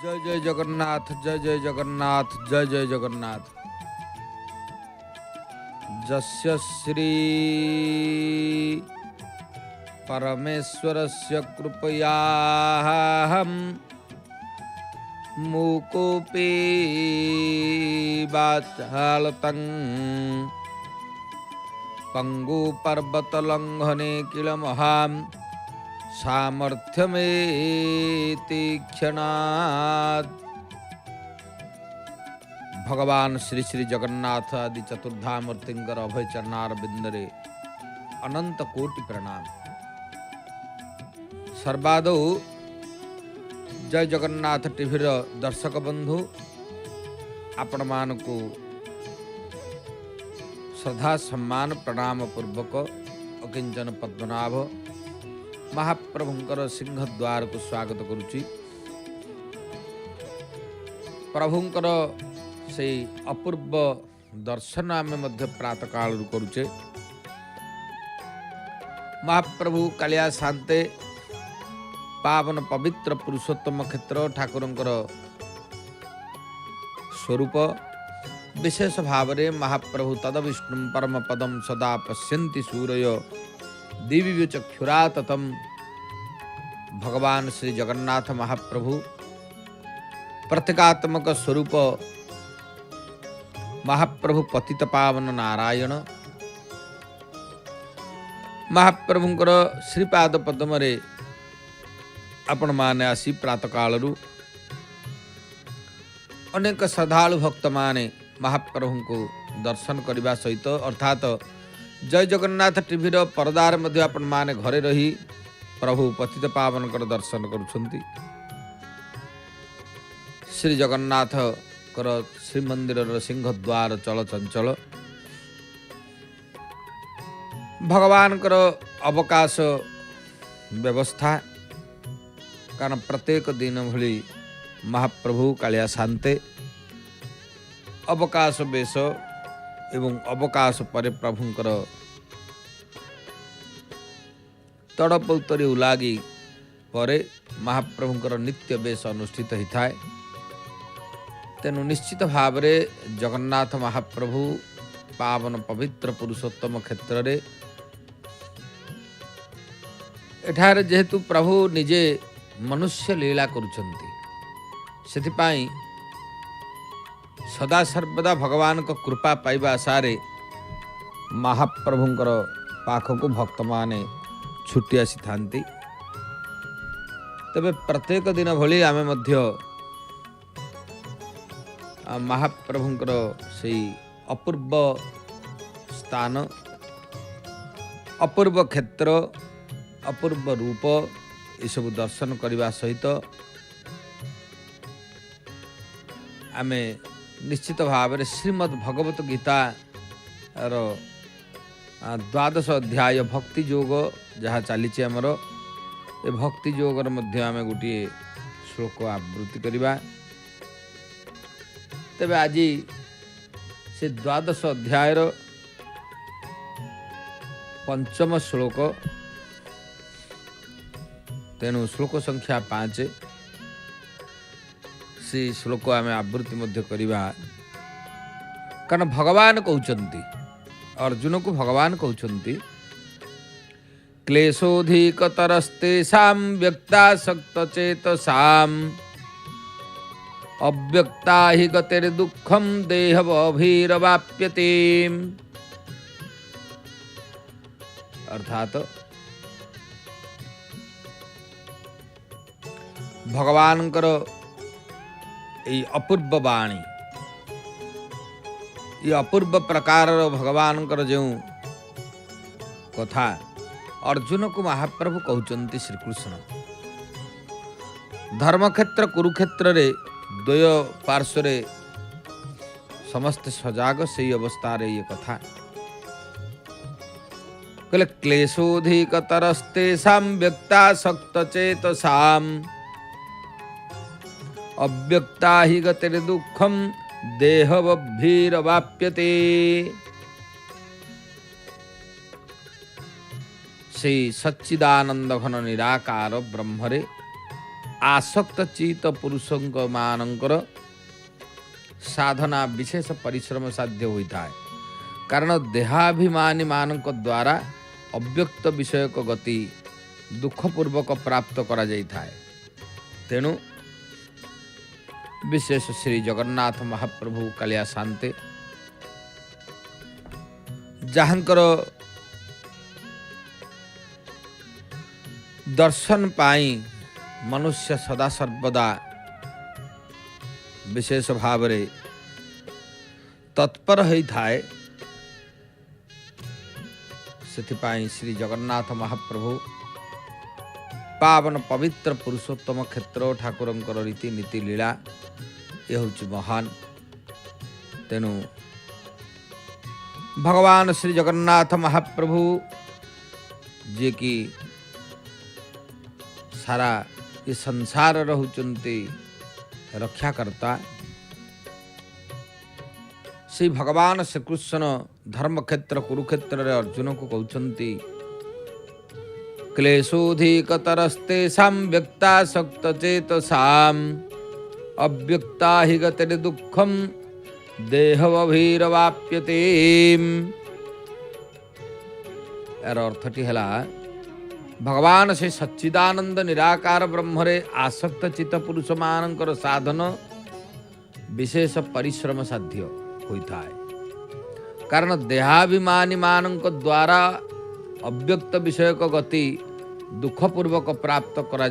जय जय जगन्नाथ, जय जय जगन्नाथ, जय जय जगन्नाथ। जस्य श्री परमेश्वरस्य कृपयाहं मूकोऽपि वाचालतं पङ्गुपर्वतलङ्घने किल महां सामर्थ्यमेति क्षणात्। भगवान श्री श्री जगन्नाथ आदि चतुर्धामूर्तिंकर अभय चरणार बिंदरे अनंत कोटि प्रणाम। सर्वादौ जय जगन्नाथ टीवीर दर्शक बंधु आपण मानकु श्रद्धा सम्मान प्रणाम पूर्वक अकिंचन पद्मनाभ महाप्रभुंकर सिंहद्वार को स्वागत करुच्ची। प्रभुंकर से अपूर्व दर्शन आम प्रातः काल करुचे। महाप्रभु कालिया शांते पावन पवित्र पुरुषोत्तम क्षेत्र ठाकुरंकर स्वरूप विशेष भाव में महाप्रभु तदविष्णु परम पदम सदा पश्यन्ति सूरय दिव्य चक्षुराततम। भगवान श्री जगन्नाथ महाप्रभु प्रतीकात्मक स्वरूप महाप्रभु पतित पावन नारायण महाप्रभुंकर श्रीपाद पद्मरे आपण माने आसी प्रातः कालरू अनेक श्रद्धालु भक्त माने महाप्रभु को दर्शन करने सहित अर्थात जय जगन्नाथ टीवीर परदार मध्य आपण माने घरे रही प्रभु पतित पावन कर दर्शन करुछंती। श्री जगन्नाथ कर श्रीमंदिर सिंहद्वार चल चंचल भगवान कर अवकाश व्यवस्था कारण प्रत्येक दिन भली महाप्रभु कालिया शांते अवकाश बेश एवं अवकाश पर प्रभुंकर तड़प उतरी उलागी परे महाप्रभुंकर नित्य बेश अनुष्ठित होता है। तेणु निश्चित भाव रे जगन्नाथ महाप्रभु पावन पवित्र पुरुषोत्तम क्षेत्र रे एठारे जेहेतु प्रभु निजे मनुष्य लीला करुछंती सेथिपाई सदा सर्वदा भगवान को कृपा पाइबा आशारे महाप्रभुंकर पाखक भक्त माने छुट्टी आसी थांती। तबे प्रत्येक दिन भली आमे मध्य महाप्रभुंकर से अपूर्व स्थान अपूर्व क्षेत्र अपूर्व रूप ये सब दर्शन करने सहित आमे निश्चित भाव में श्रीमद् भगवत गीता रो 12 अध्याय भक्ति योग जहाँ चली आमर ए भक्ति योगर मध्य आम गोटे श्लोक आवृत्ति करवा। तेबे आज से 12 अध्यायर पंचम श्लोक तेणु श्लोक संख्या 5 से श्लोक आम आवृत्ति मध्य करवा। कारण भगवान कहते अर्जुन को भगवान कहते क्लेशोधिकतरस्तेषां व्यक्तासक्तचेतसाम् अव्यक्ता हि गतिर्दुःखं देहवभिरवाप्यते। अर्थात भगवानकर ये अपूर्व वाणी ये अपूर्व प्रकार भगवानकर जो कथा अर्जुन को महाप्रभु कहते श्रीकृष्ण धर्मक्षेत्र कुरुक्षेत्र रे द्वय पार्श्वरे समस्त सजाग से अवस्था रे ये कथा कहले क्लेशोधिकतरस्तेषां व्यक्तासक्तचेतसाम् अव्यक्ता हि गतिर्दुःखं देहवभिरवाप्यते। से सच्चिदानंद घन निराकार ब्रह्मरे आसक्त चित पुरुषଙ୍କ ମାନଙ୍କର साधना विशेष परिश्रम साध्य होता है। कारण देहाभिमानी मानक द्वारा अव्यक्त विषयक गति दुखपूर्वक प्राप्त करा जाता है। तेणु विशेष श्री जगन्नाथ महाप्रभु कालिया शांते जहाँकर दर्शन पाई मनुष्य सदा सर्वदा विशेष भाव रे तत्पर होता है। से श्री जगन्नाथ महाप्रभु पावन पवित्र पुरुषोत्तम क्षेत्र ठाकुरंकर रीति नीति लीला ये हूँ महान। तेणु भगवान श्री जगन्नाथ महाप्रभु जे कि सारा ये संसार रहउचंती रक्षाकर्ता से भगवान श्रीकृष्ण धर्मक्षेत्र कुरुक्षेत्र रे अर्जुन को कहते क्लेशोधिकतरस्तेषां व्यक्तासक्तचेतसाम् अव्यक्ता हि गतिर्दुःखं देहवभिरवाप्यते। यार अर्थटी है भगवान से सच्चिदानंद निराकार ब्रह्मरे आसक्त चित्त पुरुष मानकर साधन विशेष परिश्रम साध्य होता है। कारण देहाभिमानी मानक द्वारा अव्यक्त विषयक गति दुखपूर्वक प्राप्त करा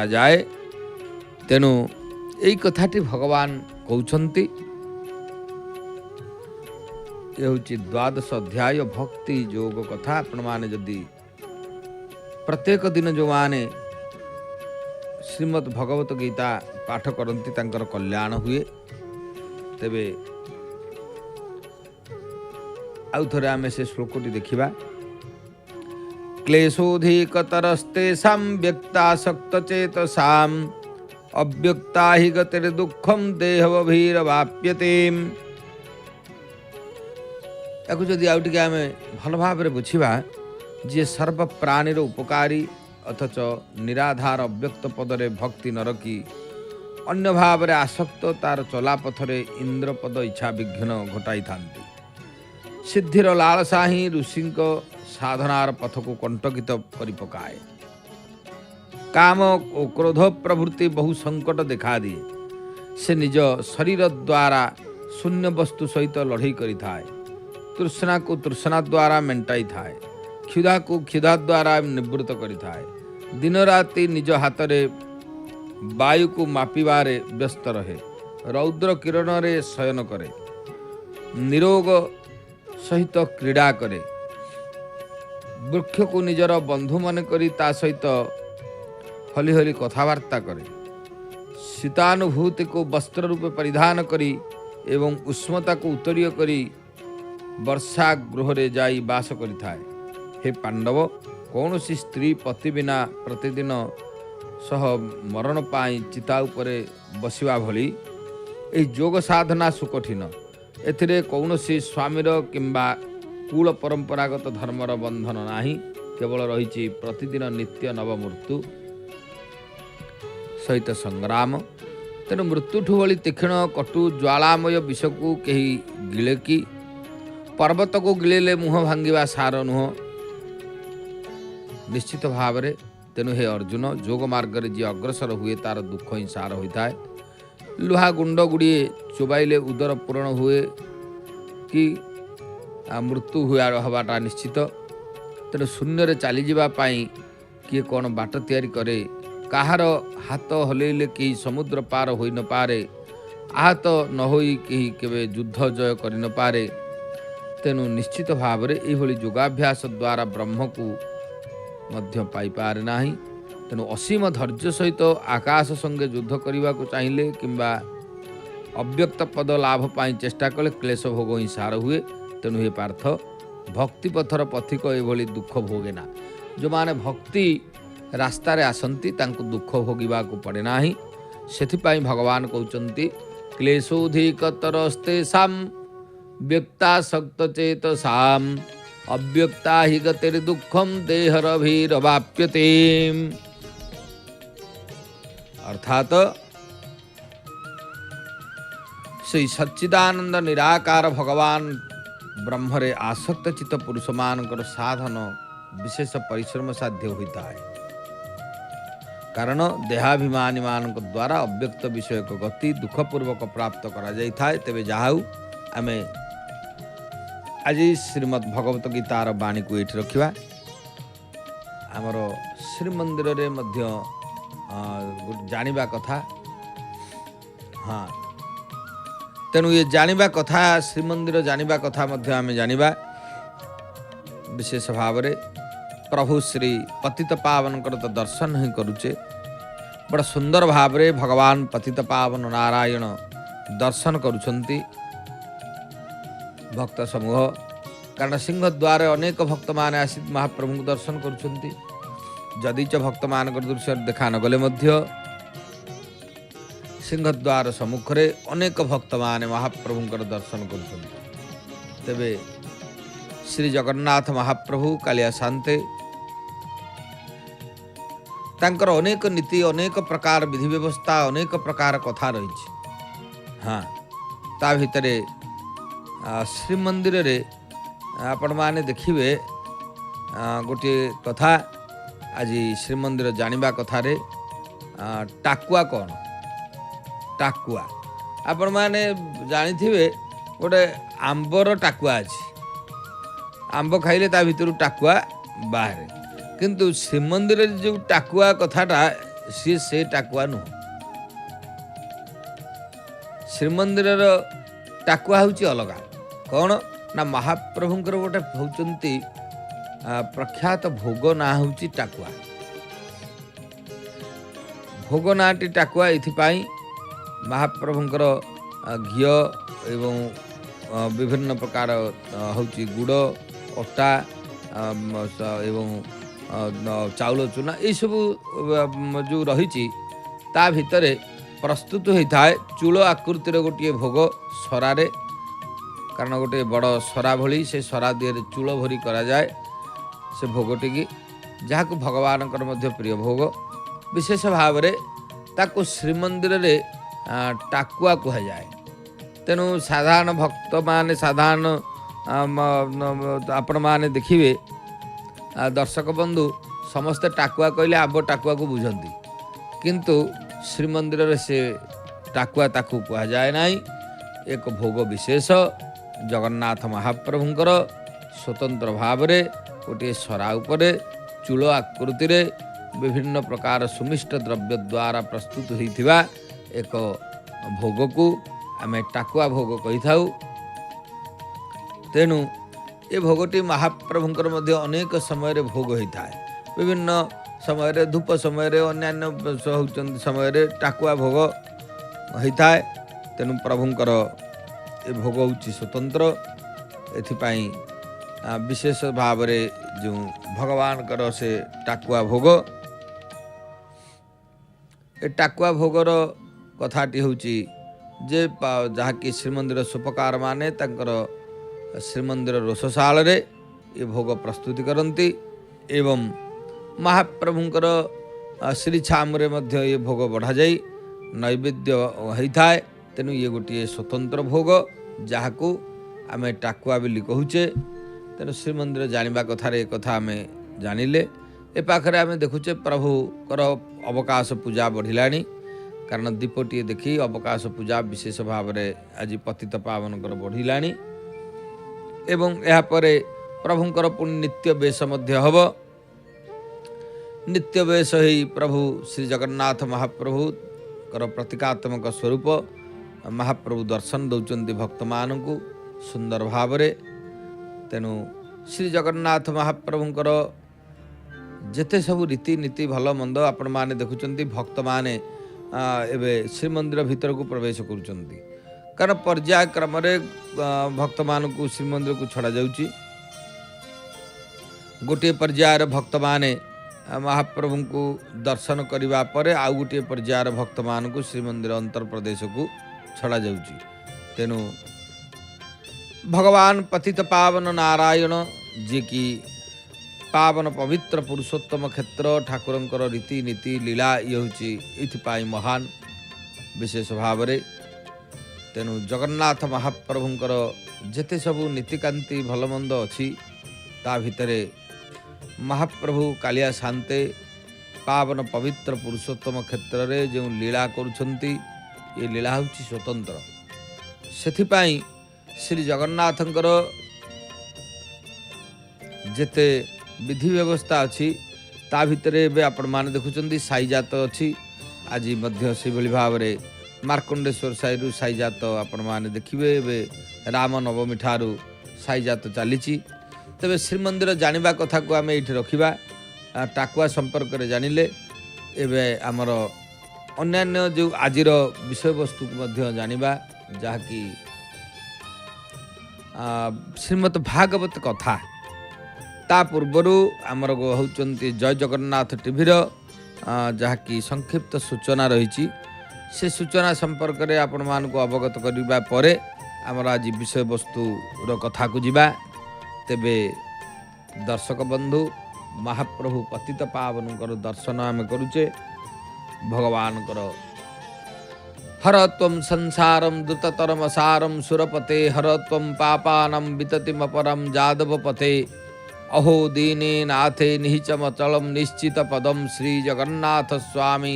जाए। तेणु यही कथाटी भगवान कहते ये हूँ द्वादश अध्याय भक्ति योग कथा। आपण माने जदि प्रत्येक दिन जो माने श्रीमद् भगवत गीता पाठ करती तांकर कल्याण हुए। तेबे आउ थोड़े आमे से श्लोकटी देखिबा। क्लेशोधिकतरस्तेषां व्यक्तासक्तचेतसाम् अव्यक्ता हि गतिर्दुःखं देहवभिरवाप्यते। याकु जदि आउ टिके आमे भल भाव रे बुझिबा जे सर्व प्राणीर उपकारी अथच निराधार अव्यक्त पदरे भक्ति न रखी अन्य भाव रे आसक्त तार चलापथरे इंद्रपद इच्छा विघ्न घटाई थांती। सिद्धिर लालसा ही ऋषिंक साधनार पथ को कंटकित करि पकाए। काम और क्रोध प्रवृत्ति बहु संकट देखा दिए। से निज शरीर द्वारा शून्य वस्तु सहित लड़ई करि थाए। तृष्णा को तृष्णा द्वारा मेंटाई थाए। क्षुधा को क्षुधा द्वारा निवृत्त करि थाए। दिन राति निज हाथ रे वायु को मापिबारे व्यस्त रहे। रौद्र किरण रे शयन करे। निरोग सहित क्रीड़ा करे। वृक्ष को निजर बंधु मन करी ता सहित हली हली कथबार्ता करे। शीतानुभूति को वस्त्र रूपे परिधान करी एवं उष्मता को उत्तरीय करी वर्षा गृह रे जाई बास करि थाए। हे पांडव, कौन सी स्त्री पति बिना प्रतिदिन सह मरण पाई चिता उपरे बसिवा भली ए योग साधना सुकठिन। एथिरे कौन सी स्वामीर किंबा कूल परंपरागत धर्मर बंधन नाही। केवल रही प्रतिदिन नित्य नव मृत्यु सहित संग्राम। तेणु मृत्युठु भली तीक्षण कटु ज्वालामय विष को कही गिले कि पर्वत को गिलेले मुह भांगिवा सार नुह। निश्चित भाव रे तेणु हे अर्जुन, जोग मार्ग रे जी अग्रसर हुए तार दुख ही सार होता है। लुहा गुंड गुड़िए चोबाइले उदर पूरण हुए कि मृत्यु हुआ हवाटा निश्चित। तेणु शून्य चली जावाई किए कौन बाट तैयारी करे। कहार हाथ हलैले कहीं समुद्र पार हो न पारे। आहत न होई कहीं केवे युद्ध जय कर न पारे। तेणु निश्चित भाव रे एभली योगाभ्यास द्वारा ब्रह्म को मध्य पाई पारे नाही। तेणु असीम धैर्य सहित आकाश संगे युद्ध करने को चाहिए किंबा अव्यक्त पद लाभ पाई चेष्टा कले क्लेश भोग ही सार हुए। तेणु हे पार्थ, भक्ति पथर पथिक एभली दुख भोगेना। जो माने भक्ति रास्तार आसती तांको दुख भोगिबा को पड़े नाही। सेथिपाई भगवान कहउचंती क्लेशोधिकतरस्तेषां व्यक्तासक्तचेतसाम् अव्यक्ता हि गतिर्दुःखं देहरभिरवाप्यते। अर्थात से सच्चिदानंद निराकार भगवान ब्रह्मरे आसक्त चित्त पुरुष मानकर साधन विशेष परिश्रम साध्य होता है। कारण देहाभिमानी मान द्वारा अव्यक्त विषय को गति दुखपूर्वक प्राप्त करा जाय थाए। तेबे जाहाउ आमे आज श्रीमद् भगवत गीतार बाणी को एठी रखिबा। आमर श्रीमंदिर रे मध्य जानिबा कथा। हाँ, तेणु ये जानिबा कथा श्रीमंदिर जानिबा कथा मध्य आमे जानिबा। विशेष भाव रे प्रभु श्री पतित पावन तो दर्शन ही करुचे। बड़ा सुंदर भाव रे भगवान पतित पावन नारायण दर्शन करुछंती भक्त समूह। कारण सिंह द्वार अनेक भक्त माने आसी महाप्रभु को दर्शन करुछंती। जदि च भक्त मान दृश्य देखा न गले मध्य सिंह द्वार सम्मुख रे अनेक भक्त माने महाप्रभु दर्शन करुछंती। तेबे श्री जगन्नाथ महाप्रभु कालिया शांते तांकर अनेक नीति अनेक प्रकार विधि व्यवस्था अनेक प्रकार कथा रही। हाँ, ता भितरे श्रीमंदिर रे आपण माने देखिबे गोटे कथा। आज श्रीमंदिर जानिबा कथा रे टाकुआ कौन टाकुआ आपण माने जानिथिबे गोटे आंबर टाकुआ अछि। आंब खाइले ता भितरु टाकुआ बाहर, किंतु श्रीमंदिर जो टाकुआ कथाटा सी से टाकुआ नुह। श्रीमंदिर टाकुआ हूँ अलगा कौन ना महाप्रभुंकर गोटे होचंती प्रख्यात भोग ना हूँ टाकुआ। भोग नाटी टाकुआ इथिपाई महाप्रभुंकर घिओ एवं विभिन्न प्रकार हूँ गुड़ अटा एवं चाउल चूना ये सब जो रही ता भितरे प्रस्तुत होता है चूल आकृतिर गोटे भोग सरारे। कारण गोटे बड़ सरा भली से सरा दिए चूल भरी करा जाए से भोगटी की जहाँ को भगवान प्रिय भोग। विशेष भाव में ताको श्रीमंदिर रे टाकुआ कह जाए। तेणु साधारण भक्त मान साधारण आपण माने देखिए दर्शक बंधु समस्ते टाकुआ कहले आब टाकुआ को बुझंती, किंतु श्रीमंदिर रे से टाकुआ ताकू कह जाए नहीं। एक भोग विशेष जगन्नाथ महाप्रभुंकर स्वतंत्र भाव रे गोटे सरा उपरे चूल आकृति रे विभिन्न प्रकार सुमिष्ट द्रव्य द्वारा प्रस्तुत होइथिबा एक भोग को आमे टाकुआ भोग कहि थाउ। तेणु ये भोगटी महाप्रभुंकर मध्य अनेक समय रे भोग होता है। विभिन्न समय रे धूप समय रे अन्य समय रे टाकुआ भोग होता है। तेणु प्रभुंकर ये भोग होची स्वतंत्र। एथिपाई विशेष भाव रे जो भगवान कर से टाकुआ भोग ए टाकुआ भोगर कथाटी होची जे जहाँकि श्रीमंदिर सुपकार माने तांकर श्रीमंदिर रोषशाल रे ये भोग प्रस्तुति करती एवं महाप्रभुंकर श्री छामरे मध्य ये भोग बढ़ा जाई नैवेद्य होता है। तेणु ये गोटे स्वतंत्र भोग जहाँ को आमे टाकुआ बोली कहूचे। तेणु श्रीमंदिर जानिबा कथा रे कथा आमे जानिले। ए पाखरे आमे देखुचे प्रभुकर अवकाश पूजा बढ़िलानी। कारण दीपटी देखी अवकाश पूजा विशेष भाव में आज पतित पावन कर बढ़िलानी। एवं यह परे प्रभुंकर पुण्य नित्य बेश मध्य हब। नित्य बेश ही प्रभु श्री जगन्नाथ महाप्रभु कर प्रतीकात्मक स्वरूप महाप्रभु दर्शन दौरान भक्त मान को सुंदर भाव रे। तेणु श्री जगन्नाथ महाप्रभुंकर जेते सब रीति नीति भल मंद आपण माने देखुचंती भक्त माने एबे श्रीमंदिर भीतर को प्रवेश करुचंती। कारण पर्याय क्रम रे भक्त मान को श्रीमंदिर को छड़ा जाउची। गोटे पर्यायर भक्त माने महाप्रभु को दर्शन करिबा परे आउ गोटे पर्यायर भक्त मान को श्रीमंदिर अंतर प्रदेश को छड़ा जाउची। तेनु भगवान पतित पावन नारायण जी की पावन पवित्र पुरुषोत्तम क्षेत्र ठाकुरंकर रीतिनीति लीला ये होपाई महान विशेष भाव में तेणु जगन्नाथ महाप्रभुंकर जेते सबू नीतिकांति भलमंद अच्छी ता भितरे महाप्रभु कालिया शांते पावन पवित्र पुरुषोत्तम क्षेत्र में जो लीला करुछंती ये लीला हूँ स्वतंत्र सेथिपाई श्री जगन्नाथंकर जेते विधि व्यवस्था अच्छी ता भितरे एबे आपण माने देखुचंदी साईजात अच्छी आज मध्य से भाव में मार्कंडेश्वर साई साईजात आपण माने देखिबे एबे राम नवमी ठारू साईजात चली तेबे श्रीमंदिर जानिबा कथा को आम ये रखा टाकुआ संपर्क में जानिले एबे आमर अन्यान्य जो आजिर विषय वस्तु को जानिबा जहाँकि श्रीमद भागवत कथा ता पूर्वर आमर होचंती जय जगन्नाथ टीवीर जहाँकि संक्षिप्त सूचना रही से सूचना संपर्क में आपण मान को अवगत करने पर आमर आज विषय वस्तुर कथा को जीवा तेबे दर्शक बंधु महाप्रभु पतित पावन दर्शन आम करुचे भगवान हर त्वं संसारम द्रुततरम सारम सुरपते हर त्वं पापानम विततिमपरम जादव पते अहो दीने नाथे निहिचमचलम निश्चित पदम श्री जगन्नाथ स्वामी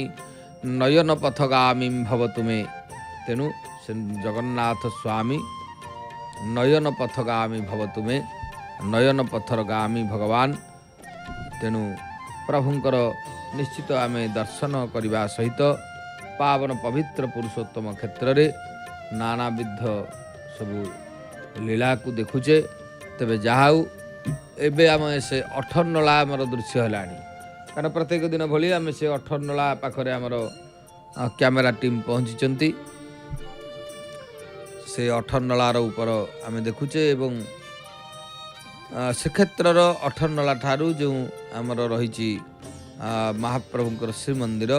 नयन पथगामी भवतु मे तेणु जगन्नाथ स्वामी नयन पथगामी भवतु मे नयन पथरगामी भगवान तेणु प्रभुंकर निश्चित आम दर्शन करने सहित पावन पवित्र पुरुषोत्तम क्षेत्र में नानाविध सबू लीला को देखुचे तेबे जाऊ एबे आम से अठरनला आमर दृश्य है कारण प्रत्येक दिन भली आम से अठरनला पाखरे आमर कैमेरा टीम पहुँची से अठरनलार ऊपर आम देखुचे एवं श्रीक्षेत्र अठरनला ठारू जो आमर रही महाप्रभुंकर श्रीमंदिर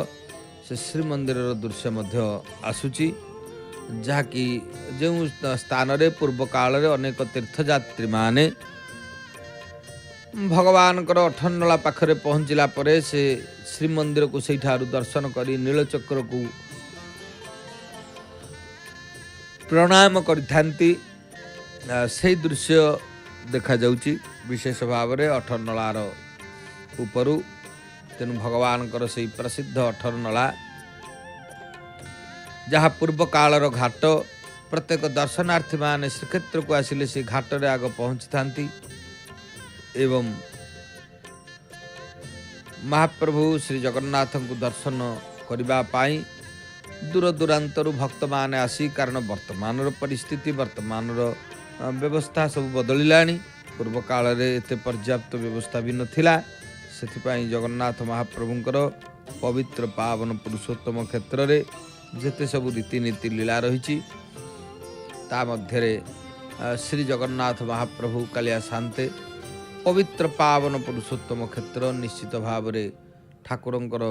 से श्रीमंदिर दृश्य मध्य आसुची जहाँकि जो स्थान रे पूर्व काल रे अनेक तीर्थयात्री माने भगवान अठरनला पाखरे पहुँचला परे से श्रीमंदिर को से दर्शन करी नीलचक्र को प्रणाम करिथांती से दृश्य देखा जाउची विशेष भाव में अठरनलार उपरू तेणु भगवान से प्रसिद्ध अठरनला जहाँ पूर्व कालर घाट प्रत्येक दर्शनार्थी माने श्रीक्षेत्र को आसिले से घाट रे आग पहुँची थांती एवं महाप्रभु श्री जगन्नाथ को दर्शन करबा पाई दूर दूरांतरु भक्त माने आसी कारण वर्तमान परिस्थिति वर्तमान व्यवस्था सब बदलिलानी पूर्व काल रे एते पर्याप्त व्यवस्था भी नथिला सेथिपाई जगन्नाथ महाप्रभुंकर पवित्र पावन पुरुषोत्तम क्षेत्र रे जेते सब रीतिनीति लीला रही ता मध्यरे श्री जगन्नाथ महाप्रभु कालिया शांते पवित्र पावन पुरुषोत्तम क्षेत्र निश्चित भाव में ठाकुरंकर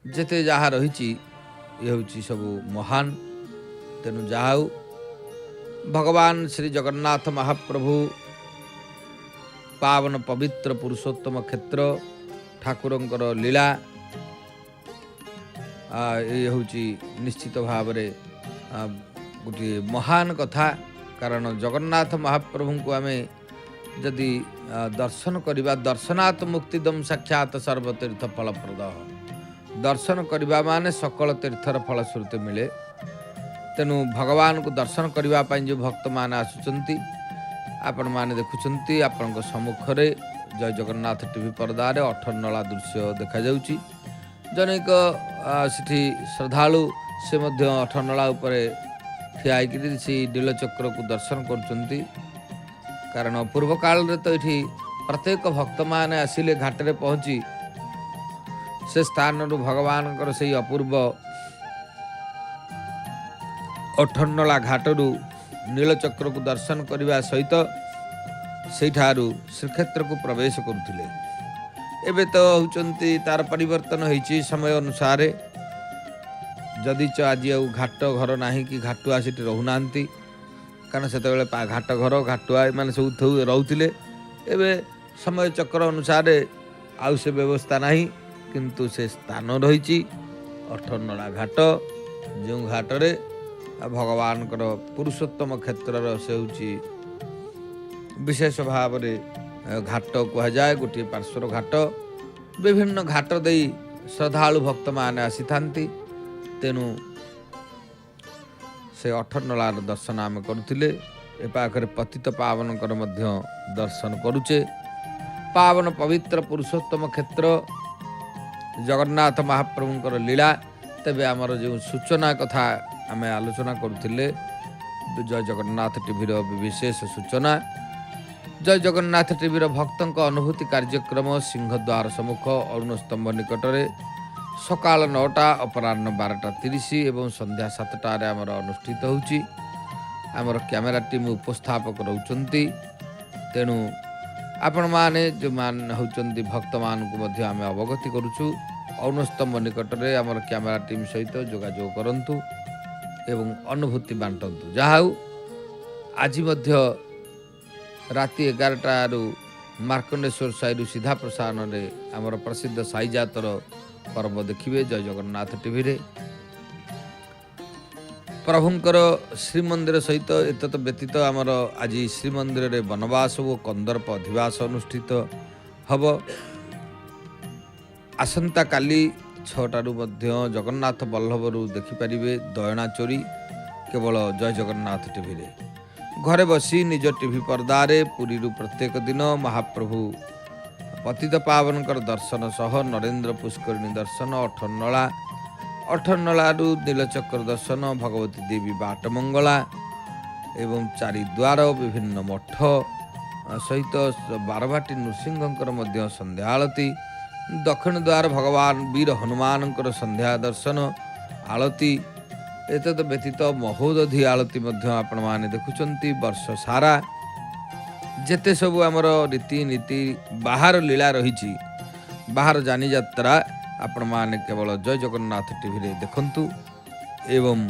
जेते जहाँ रही ये हूँ सब महान तेणु जाऊ भगवान श्री जगन्नाथ महाप्रभु पावन पवित्र पुरुषोत्तम क्षेत्र ठाकुरंकर लीला ये हूँ निश्चित भाव में गोटे महान कथा कारण जगन्नाथ महाप्रभु को आम जदि दर्शन करवा दर्शनात् मुक्तिदम साक्षात सर्वतीर्थ फलप्रद दर्शन करवा माने सकल तीर्थर फलश्रुति मिले तेणु भगवान को दर्शन करने जो भक्त मैंने आसुंच आपण मैंने देखुंट आपण सम्मुख में जय जगन्नाथ टीवी पर्दार अठरनला दृश्य देखा जाउची जनेक सिठी श्रद्धालु से मध्य अठरनला उपरे ठिया से नीलचक्र को दर्शन करुँच कारण पूर्व काल रे तो ये प्रत्येक भक्त मैंने आसिले घाट रे पहुँची से स्थान भगवान से अपूर्व अठरनला घाटरू नीलचक्र को दर्शन करने सहित से श्रीक्षेत्र को प्रवेश करुले एबे तो होचंती तार परिवर्तन होइछि समय अनुसार जदि आज घाट घर ना कि घाटुआ से रहूना कारण से घाट घर घाटुआ मान सब रोते एवं समय चक्र अनुसार आउ से व्यवस्था नहीं किंतु से स्थान रही 8 नला घाट जो घाटरे भगवान पुरुषोत्तम क्षेत्र से विशेष भाव घाट कह जाए गोटे पार्श्वर घाट विभिन्न घाट दे श्रद्धालु भक्त मान आसी थांती तेणु से 8 नलार दर्शन आम करुले ए पाखरे पतित पावन दर्शन करुचे पावन पवित्र पुरुषोत्तम क्षेत्र जगन्नाथ महाप्रभुंकर लीला तेबे आमर जो सूचना कथा आम आलोचना करुले जय जगन्नाथ टीवी विशेष सूचना जय जगन्नाथ टीवी भक्तों अनुभूति कार्यक्रम सिंहद्वार सम्मुख अरुण स्तंभ निकटरे सकाल 9टा अपराह्न 12:30 एवं संध्या 7टार आमर अनुष्ठित होउची आमर कैमेरा टीम उपस्थापक रहउचंती तेणु आपण माने जो मान होउचंती भक्त मान को मध्य आम अवगति करूछु अरुण स्तंभ निकटरे आमर कैमेरा टीम सहित जोगाजोग करंतु एवं अनुभूति बांटंतु जहाउ आज मध्य राति 11टारू मार्कंडेश्वर साई सीधा प्रसारण रे आमर प्रसिद्ध साई जातर पर्व देखिए जय जगन्नाथ टीवी रे प्रभुंकर श्रीमंदिर सहित एतत व्यतीत आमर आज श्रीमंदिर रे वनवास और कंदर्प अधिवास अनुष्ठित हब आसंता काली 6टारू मध्य जगन्नाथ बल्लभरू देखिपारे दयना चोरी केवल जय जगन्नाथ टीवी रे घरे बसी निज टीवी पर्दारे पुरी प्रत्येक दिन महाप्रभु पतित पावनकर दर्शन सह नरेंद्र पुष्करिणी दर्शन 8 नलारू नीलचक्र दर्शन भगवती देवी बाटमंगला एवं चारिद्वार विभिन्न मठ सहित बारवाटी नृसिंहंकर मध्य संध्या आलती दक्षिण द्वार भगवान वीर हनुमानंकर संध्या दर्शन आलती एतद व्यतीत महोदधि आलती मध्य आपण माने देखुचंती वर्ष सारा जेते सब आमर रीति नीति बाहर लीला रही बाहर जानी यात्रा आपण माने केवल जय जगन्नाथ टीवी रे देखंतु एवं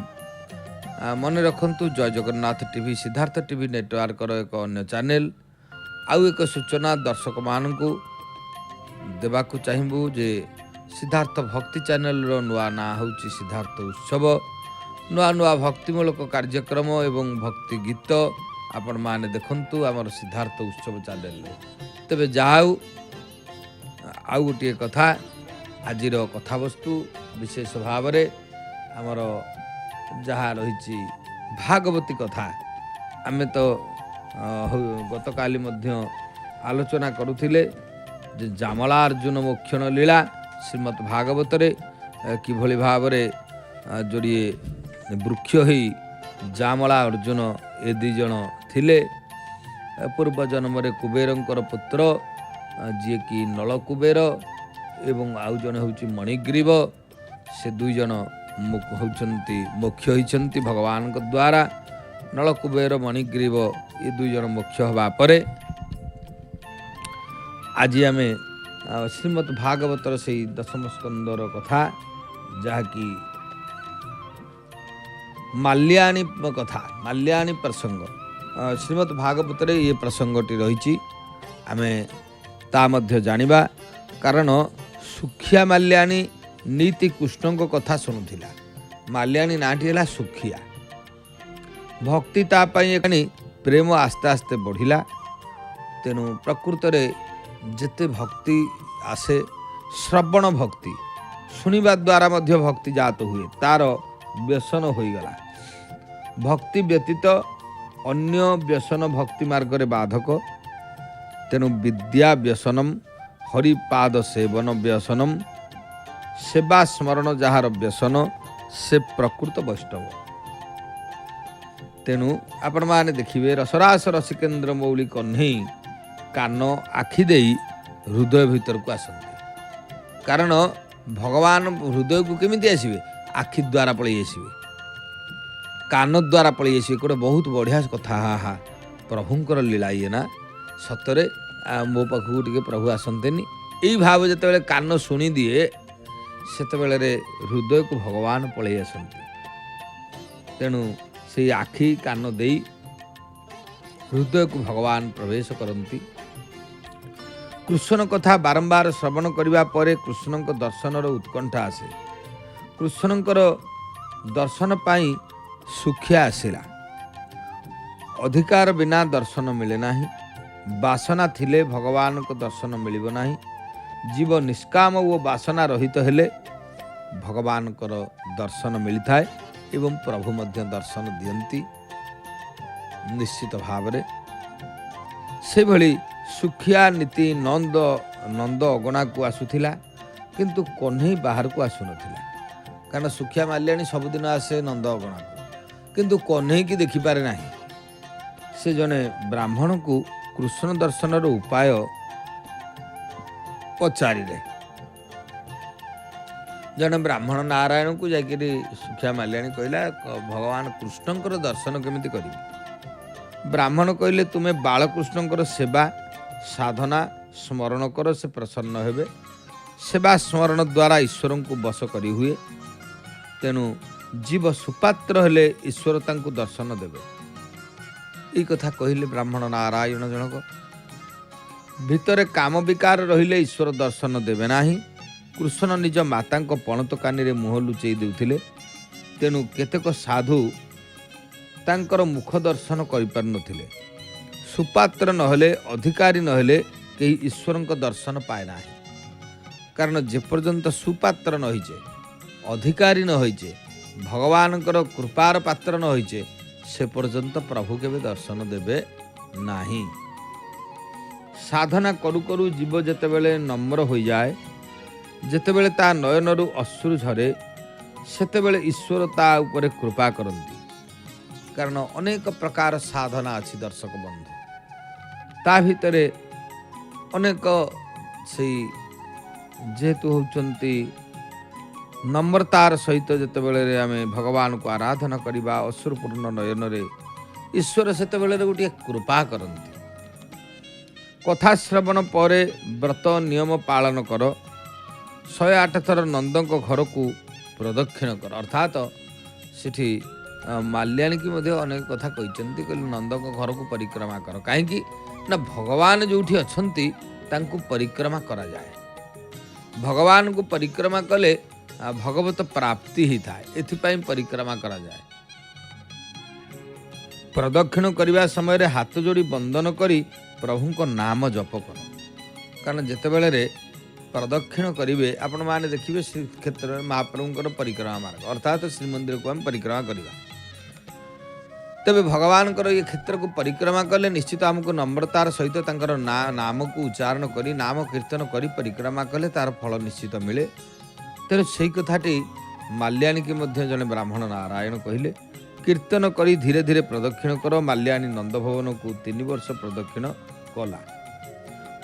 मन रखंतु जय Jagannath TV Siddharth TV network एक अन्य चैनल आउ एक सूचना दर्शक मानकु देबाकु चाहिबू जे सिद्धार्थ भक्ति चैनल रो नुआ ना होची सिद्धार्थ उत्सव नुआ नुआ भक्तिमूलक कार्यक्रम एवं भक्ति गीत आपण माने देखंतु आमर सिद्धार्थ उत्सव चैनल तेबे जाऊ आउ गोटे कथा आजिर कथा वस्तु विशेष भाव रे आमर जहाँ रही भागवती कथा आमे तो गतकाली मध्य आलोचना करुथिले जे जामला अर्जुन मोक्षण लीला श्रीमद् भागवत रे किभली भाव रे जोड़िए वृक्ष ही जामला अर्जुन ए दी जन थिले पूर्व जन्म रे कुबेरंकर पुत्र जी कि नल कुबेर एवं आउ जन होउची मणिग्रीव से दुई जन होउचंती मोक्ष होइचंती भगवान को द्वारा नल कुबेर मणिग्रीव ये दुई जन मोक्ष हवा परे आज आमे श्रीमद् भागवतर से 10म स्कंदर कथा जहाँकि माल्याणी कथा माल्याणी प्रसंग श्रीमद् भागवत ये प्रसंगटी रही आमे ता मध्य जानिबा कारण सुखिया माल्याणी नीति कृष्ण को कथा शुणुला माल्याणी नाटी है सुखिया भक्ति तापाई प्रेम आस्ते आस्ते बढ़िला तेणु प्रकृत रे जेते भक्ति आसे श्रवण भक्ति शुणिबा द्वारा मध्य भक्ति जात हुए तार व्यसन होईगला भक्ति व्यतीत अन्य व्यसन भक्ति मार्ग रे बाधक तेणु विद्या व्यसनम हरिपाद सेवन व्यसनम सेवा स्मरण जार व्यसन से प्रकृत वैष्णव तेणु आपण माने देखिए रसरास रसिकेन्द्र मौली कन्हई कान आखि दे हृदय भीतर को आसती कारण भगवान हृदय को केमिति आसवे आखि द्वारा पलि आसवे कान द्वारा पलि आसवे गोटे बहुत बढ़िया कथा हा प्रभुंकर लीला ये ना सतरे मो पाखु टिके प्रभु आसंतेनी यही भाव जिते कान शुणी दिए सेतबेले हृदय को भगवान पलि आसती तेणु से आखि कान दे हृदय को भगवान प्रवेश करती कृष्ण कथा बारंबार श्रवण करने पर कृष्ण दर्शन उत्कंठा आसे। कृष्णकर दर्शन पाई सुखिया आसला। अधिकार बिना दर्शन मिले नाही, वासना थिले भगवान को दर्शन मिलिब नाही। जीव निष्काम वो वासना रहित हेले भगवान को दर्शन मिलता है एवं प्रभु मध्य दर्शन दियंती निश्चित भाव रे। से भली सुखिया नीति नंद नंद अगणा को आसुथिला, किंतु कन्हई बाहर को आसु नथिला। कारण सुखिया माल्याणी सबुदिन आसे नंद अगणा को, किंतु कन्हई की देखि पारे नाही। से जने ब्राह्मण को कृष्ण दर्शन उपाय पचारे। जने ब्राह्मण नारायण को जाकि सुखिया माल्याणी कहला भगवान कृष्णकर दर्शन केमिति करिबि। ब्राह्मण कहले तुमे बालकृष्णकर सेवा साधना स्मरण कर, से प्रसन्न हेबे। सेवा स्मरण द्वारा ईश्वर को बस करी हुए। तेणु जीव सुपात्र हेले ईश्वर तांको दर्शन देवे। ई कथा कहले ब्राह्मण नारायण जनक। भितरे काम विकार रहिले ईश्वर दर्शन देवे नाही। कृष्ण निज माता पणत कानी मुह लुचई देउथिले। तेणु केतेक साधु तांकर मुख दर्शन करिपार नथिले। सुपात्र नहले अधिकारी नहले कहीं ईश्वर दर्शन पाए ना। कारण जेपर्यंत सुपात्र न होइचे, अधिकारी न होइचे, भगवान कृपार पात्र न होइचे, से पर्यंत प्रभु केबे दर्शन देवे नाही। साधना करू करू जीव जेतेबेले नम्र हो जाए, जेतेबेले ता नयनरु अश्रु झरे, सेतेबेले ईश्वर ता उपरे कृपा करंती। कारण अनेक प्रकार साधना अच्छी दर्शक बंधु, ता भितरे अनेक से जेहेतु होचंती नम्रतार सहित जेतेबेले आमे भगवान को आराधना करिबा अश्रुपूर्ण नयन रे ईश्वर सेतेबेले गोटे कृपा करंती। कथा श्रवण परे व्रत नियम पालन कर, 108 थर नंदक घर को प्रदक्षिण कर। अर्थात सेठी माल्याणी की मध्य अनेक कथा कहते कहले नंदक घर को परिक्रमा कर। कहीं ना भगवान जो अच्छी तांको परिक्रमा करा जाए। भगवान को परिक्रमा कले भगवत प्राप्ति ही थाए, एथिपाई परिक्रमा करा जाए। प्रदक्षिण करने समय रे हाथ जोड़ी बंदन करी प्रभु को नाम जप कर। कारण जितेबले रे प्रदक्षिण करेंगे आपण मैंने देखिए श्रीक्षेत्र में महाप्रभुंर परिक्रमा मार्ग अर्थात श्रीमंदिर को हम परिक्रमा करवा। तेबे भगवान ये क्षेत्र को परिक्रमा कले निश्चित आमको नम्रतार सहित तांकर नाम को उच्चारण करी नाम कीर्तन करी परिक्रमा कले तार फल निश्चित मिले। तेणु से कथाटी माल्याणी की मध्य जने ब्राह्मण नारायण कहले कीर्तन करी धीरे धीरे प्रदक्षिण कर। माल्याणी नंदभवन को 3 वर्ष प्रदक्षिण कला।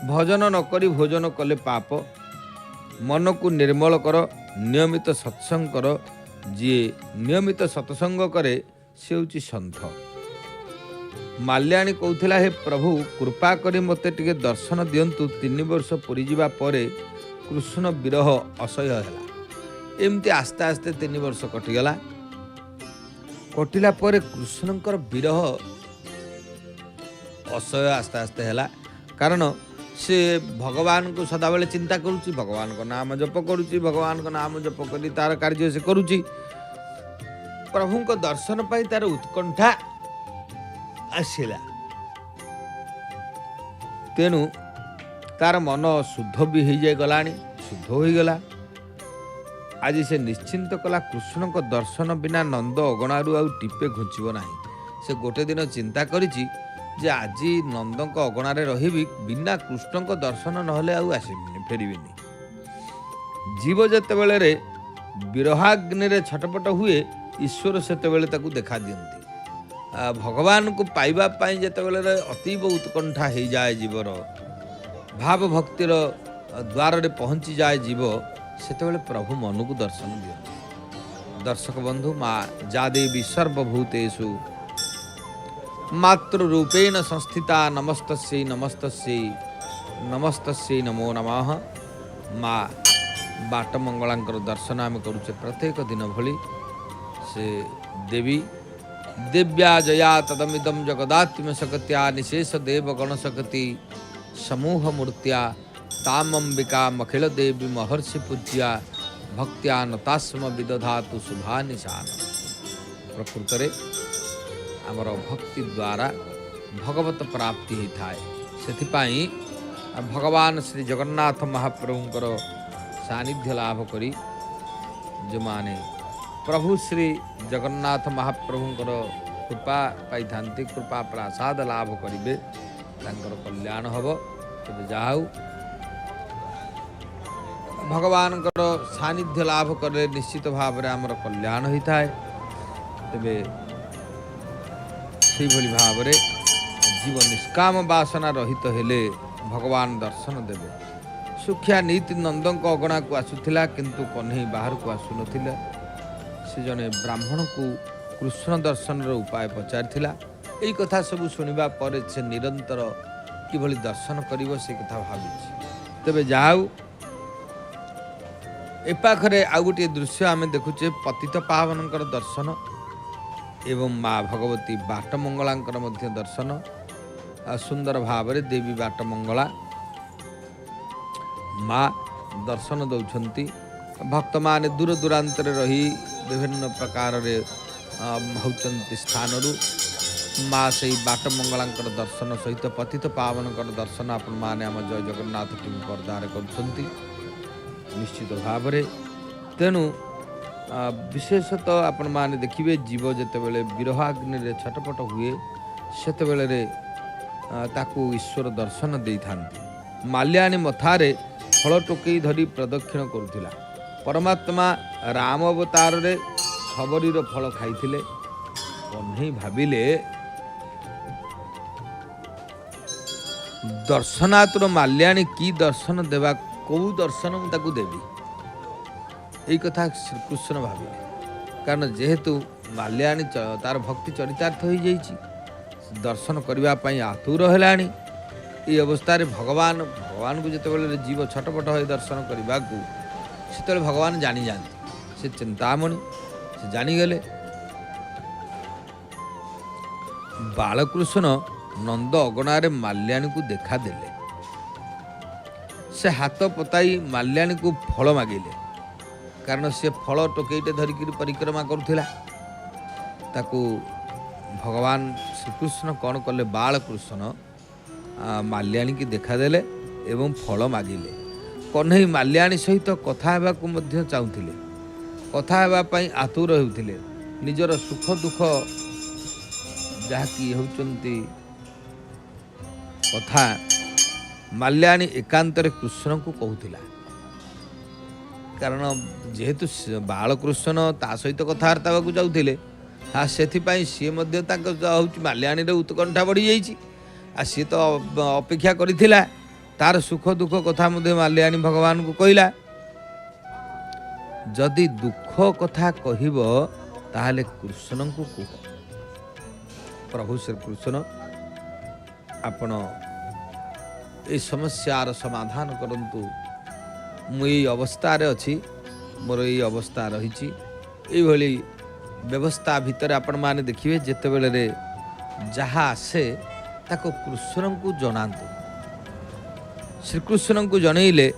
भजन नकरी भोजन कले पाप, मन को निर्मल कर, नियमित सत्संग कर। जी नियमित सत्संग करे से होची सन्थ। माल्याणी कहूथिला हे प्रभु कृपा करी मते टिके दर्शन दियंतु। 3 वर्ष पुरी जिबा परे कृष्ण विरह असह्य हैला। एमती आस्ते आस्ते 3 वर्ष कटिगला। कटिला परे कृष्णंकर विरह असह्य आस्ते आस्ते हैला। कारण से भगवान को सदाबले चिंता करुच्ची, भगवान को नाम जप करुच्ची, भगवान को नाम जप करी तार कार्य से करुच्ची। प्रभु को दर्शन पाई तार उत्कंठा आसिला। तेणु तार मन शुद्ध भी हो जाए गलानी, शुद्ध हो गला। आज से निश्चिंत कला कृष्ण को दर्शन बिना नंद अगणारू आ टीपे घुंचब ना। से गोटे दिन चिंता करिछि जे आज नंदक अगणारे रही बिना कृष्ण को दर्शन नहले आसबिनी फेरबिनी। जीव जेतेबेले रे विरहाग्नि रे छटपट हुए ईश्वर सेतेबेले ताकू देखा दियंती। भगवान को पाइबा पाई जेतेबेले रे अतीब उत्कंठा हो जाए जीवर, भाव भक्तिर द्वार रे पहुंची जाए जीव, सेतेबेले प्रभु मन को दर्शन दियंती। दर्शक बंधु माँ जा देवी सर्वभूतेषु मातृरूपेण संस्थिता नमस्तस्यै नमस्तस्यै नमस्तस्यै नमो नमः। माँ बाट मंगलांकर दर्शन आम करुचे प्रत्येक दिन भली। से देवी देव्या जया तदमिदम जगदात्म सकत्या निशेष देव गण सकती समूह मूर्त्या तामंबिका मखिल देवी महर्षि पूज्या भक्त्या नतास्म विदधातु शुभा निशान। प्रकृत रे आमर भक्ति द्वारा भगवत प्राप्ति होता है। से भगवान श्री जगन्नाथ महाप्रभुंकर सानिध्य लाभ करी जो माने प्रभु श्री जगन्नाथ महाप्रभुंकर कृपा पाई थांती, कृपा प्रसाद लाभ करिवे, तांकर कल्याण हब। तबे जाऊ भगवानकर सानिध्य लाभ करे निश्चित भाव में आमर कल्याण होता है। तेबे से भाव में जीव निष्काम वासना रहित हेले भगवान दर्शन देवे। सुखिया नीति नंदक अगणा को आसुला किंतु कन्हई बाहर को आसु नथिले। से जने ब्राह्मण को कृष्ण दर्शन उपाय पचारिथिला। एई कथा सब सुनिबा परे से निरंतर किभली दर्शन करिवो से कथा भाबिछि। तबे जाऊ ए पाखरे आ गोटे दृश्य आमे देखुचे पतित पावनकर दर्शन एवं माँ भगवती बाटमंगलांकर मध्य दर्शन। सुंदर भाव में देवी बाटमंगला माँ दर्शन दौरान भक्त माने दूर दूरांतर रही विभिन्न प्रकार होचंती स्थान माँ से बाटमंगलांकर दर्शन सहित पतित पावनकर दर्शन आपण माने आम जय जगन्नाथ टीवी पर्दार कर निश्चित भाव में। तेणु विशेषतः आपण माने देखिए जीव जितेबले विरहाग्नि रे छटपट हुए सेतेबेले ताकू ईश्वर दर्शन दे थांती। माल्याणी मथारे फल टोकई धरी प्रदक्षिण करुथिला। परमात्मा राम अवतार रे सबरीर फल खाइथिले। कन्हई भाविले दर्शनातुर माल्याणी की दर्शन देवा, कौ दर्शन मु ताकू देवी, यही कथा श्रीकृष्ण भाविले। कारण जेहेतु माल्याणी तार भक्ति चरितार्थ हो जाइछि, दर्शन करने आतुर है। ये अवस्था भगवान को जितेबाला जीव छटपट हो दर्शन करने को से भगवान जानी जाते। से चिंतामणि से जानीगले। बालकृष्ण नंद अगणारे माल्याणी को देखा देले। से हाथ पताई माल्याणी को फल मागिले। कारण से फल टोकेटे धरिकी परिक्रमा करुला। ताकू भगवान श्रीकृष्ण कौन कले, बालकृष्ण माल्याणी की देखादेले एवं फल मागिले। कन्हई माल्याणी सहित कथा हेबाकु मध्य चाहुथिले, कथा हेबा पई आतुर हेउथिले। निजर सुख दुख जहाँकि होचंती कथा माल्याणी एकांतरे कृष्ण को कहूथिला। कारण जेहेतु बालकृष्ण ता सहित कथबार्ता हेबाकु जाउथिले, हाँ से सी माल्याणी उत्कंठा बढ़ी जाइए। सी तो अपेक्षा करिथिला, तार सुख दुख कथा मध्य माल्याणी भगवान को कहला। जदि दुख कथा कहब ताहले कृष्ण को कह। प्रभु श्री कृष्ण आपण ए समस्यार समाधान करंतु। मुई अवस्था रे अछि, मोर ये अवस्था रही भली व्यवस्था भितर आपण माने देखिए जितेबले जहाँ आसे ताको कृष्ण को जनातु। श्रीकृष्ण को जनइले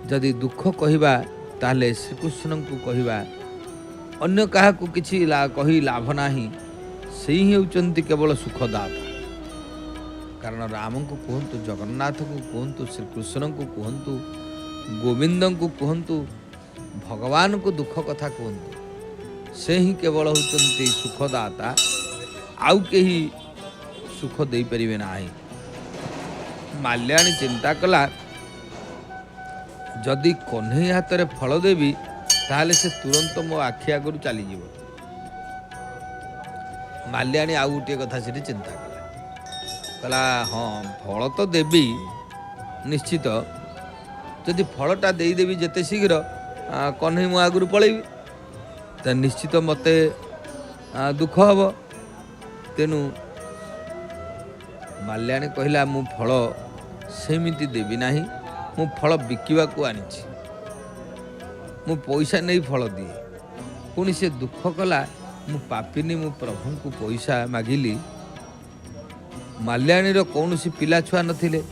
जदि दुख कहवा ताले श्रीकृष्ण को कहवा, अन्य क्या किसी कही लाभ नाही। से ही होचंती केवल सुखदाता। कारण राम को कहतु, जगन्नाथ को कहतु, श्रीकृष्ण को कहतु, गोविंद को कहतु, भगवान को दुख कथा कहतु। से ही केवल होचंती सुखदाता, आउ कहीं सुख दे परिवे नाही। माल्याणी चिंता कला, जदि कन्हई हाथ में फल देवी ताहले से तुरंत मो आखि आगु चली जीव। माल्याणी आउ गोटे कथा से चिंता कला, कहला हाँ फल तो देवी निश्चित, जदि फलटा देदेवी जिते शीघ्र कन्हई मो आगु पलैबी तो निश्चित मते दुख हम। तेणु माल्याणी कहला मु फल सेमिति देवी नाही, मु फल बिकिबा को आनिछि, मु पैसा नहीं फल दिए। पुणी से दुख कला, मु पापिनी, मु प्रभु को पैसा मागिली। माल्याणी रो कौन सी पिला छुआ नथिले,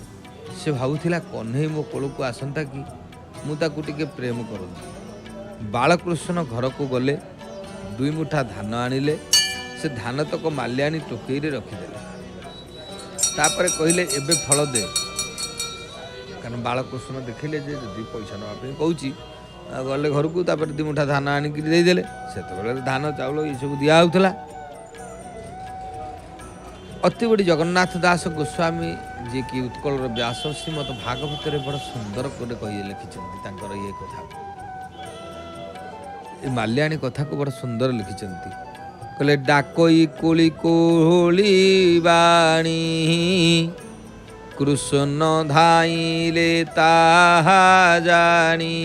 से भावुला कन्हई मो कोल को आसंता कि मुझे टिके प्रेम करती। बालकृष्ण घर को गले 2 मुठा धान आनिले से धान तक माल्याणी टोकई रखिदेले तापर कहले एबे फल दे कारण बालकृष्ण देखिले जे जदि पैसा नापी कहूँ गले घर को 2 मुठा धान आनिक देदेले से धान चाउल ये सब दिया होता। अति बड़ी जगन्नाथ दास गोस्वामी जी की उत्कल व्यास श्रीमद भागवत बड़ सुंदर कही लिखिं ये कथा माल्याणी कथा को बड़ सुंदर लिखिं कहले डाकई कोली कोली बाणी कृष्ण धाइले ताहा जानी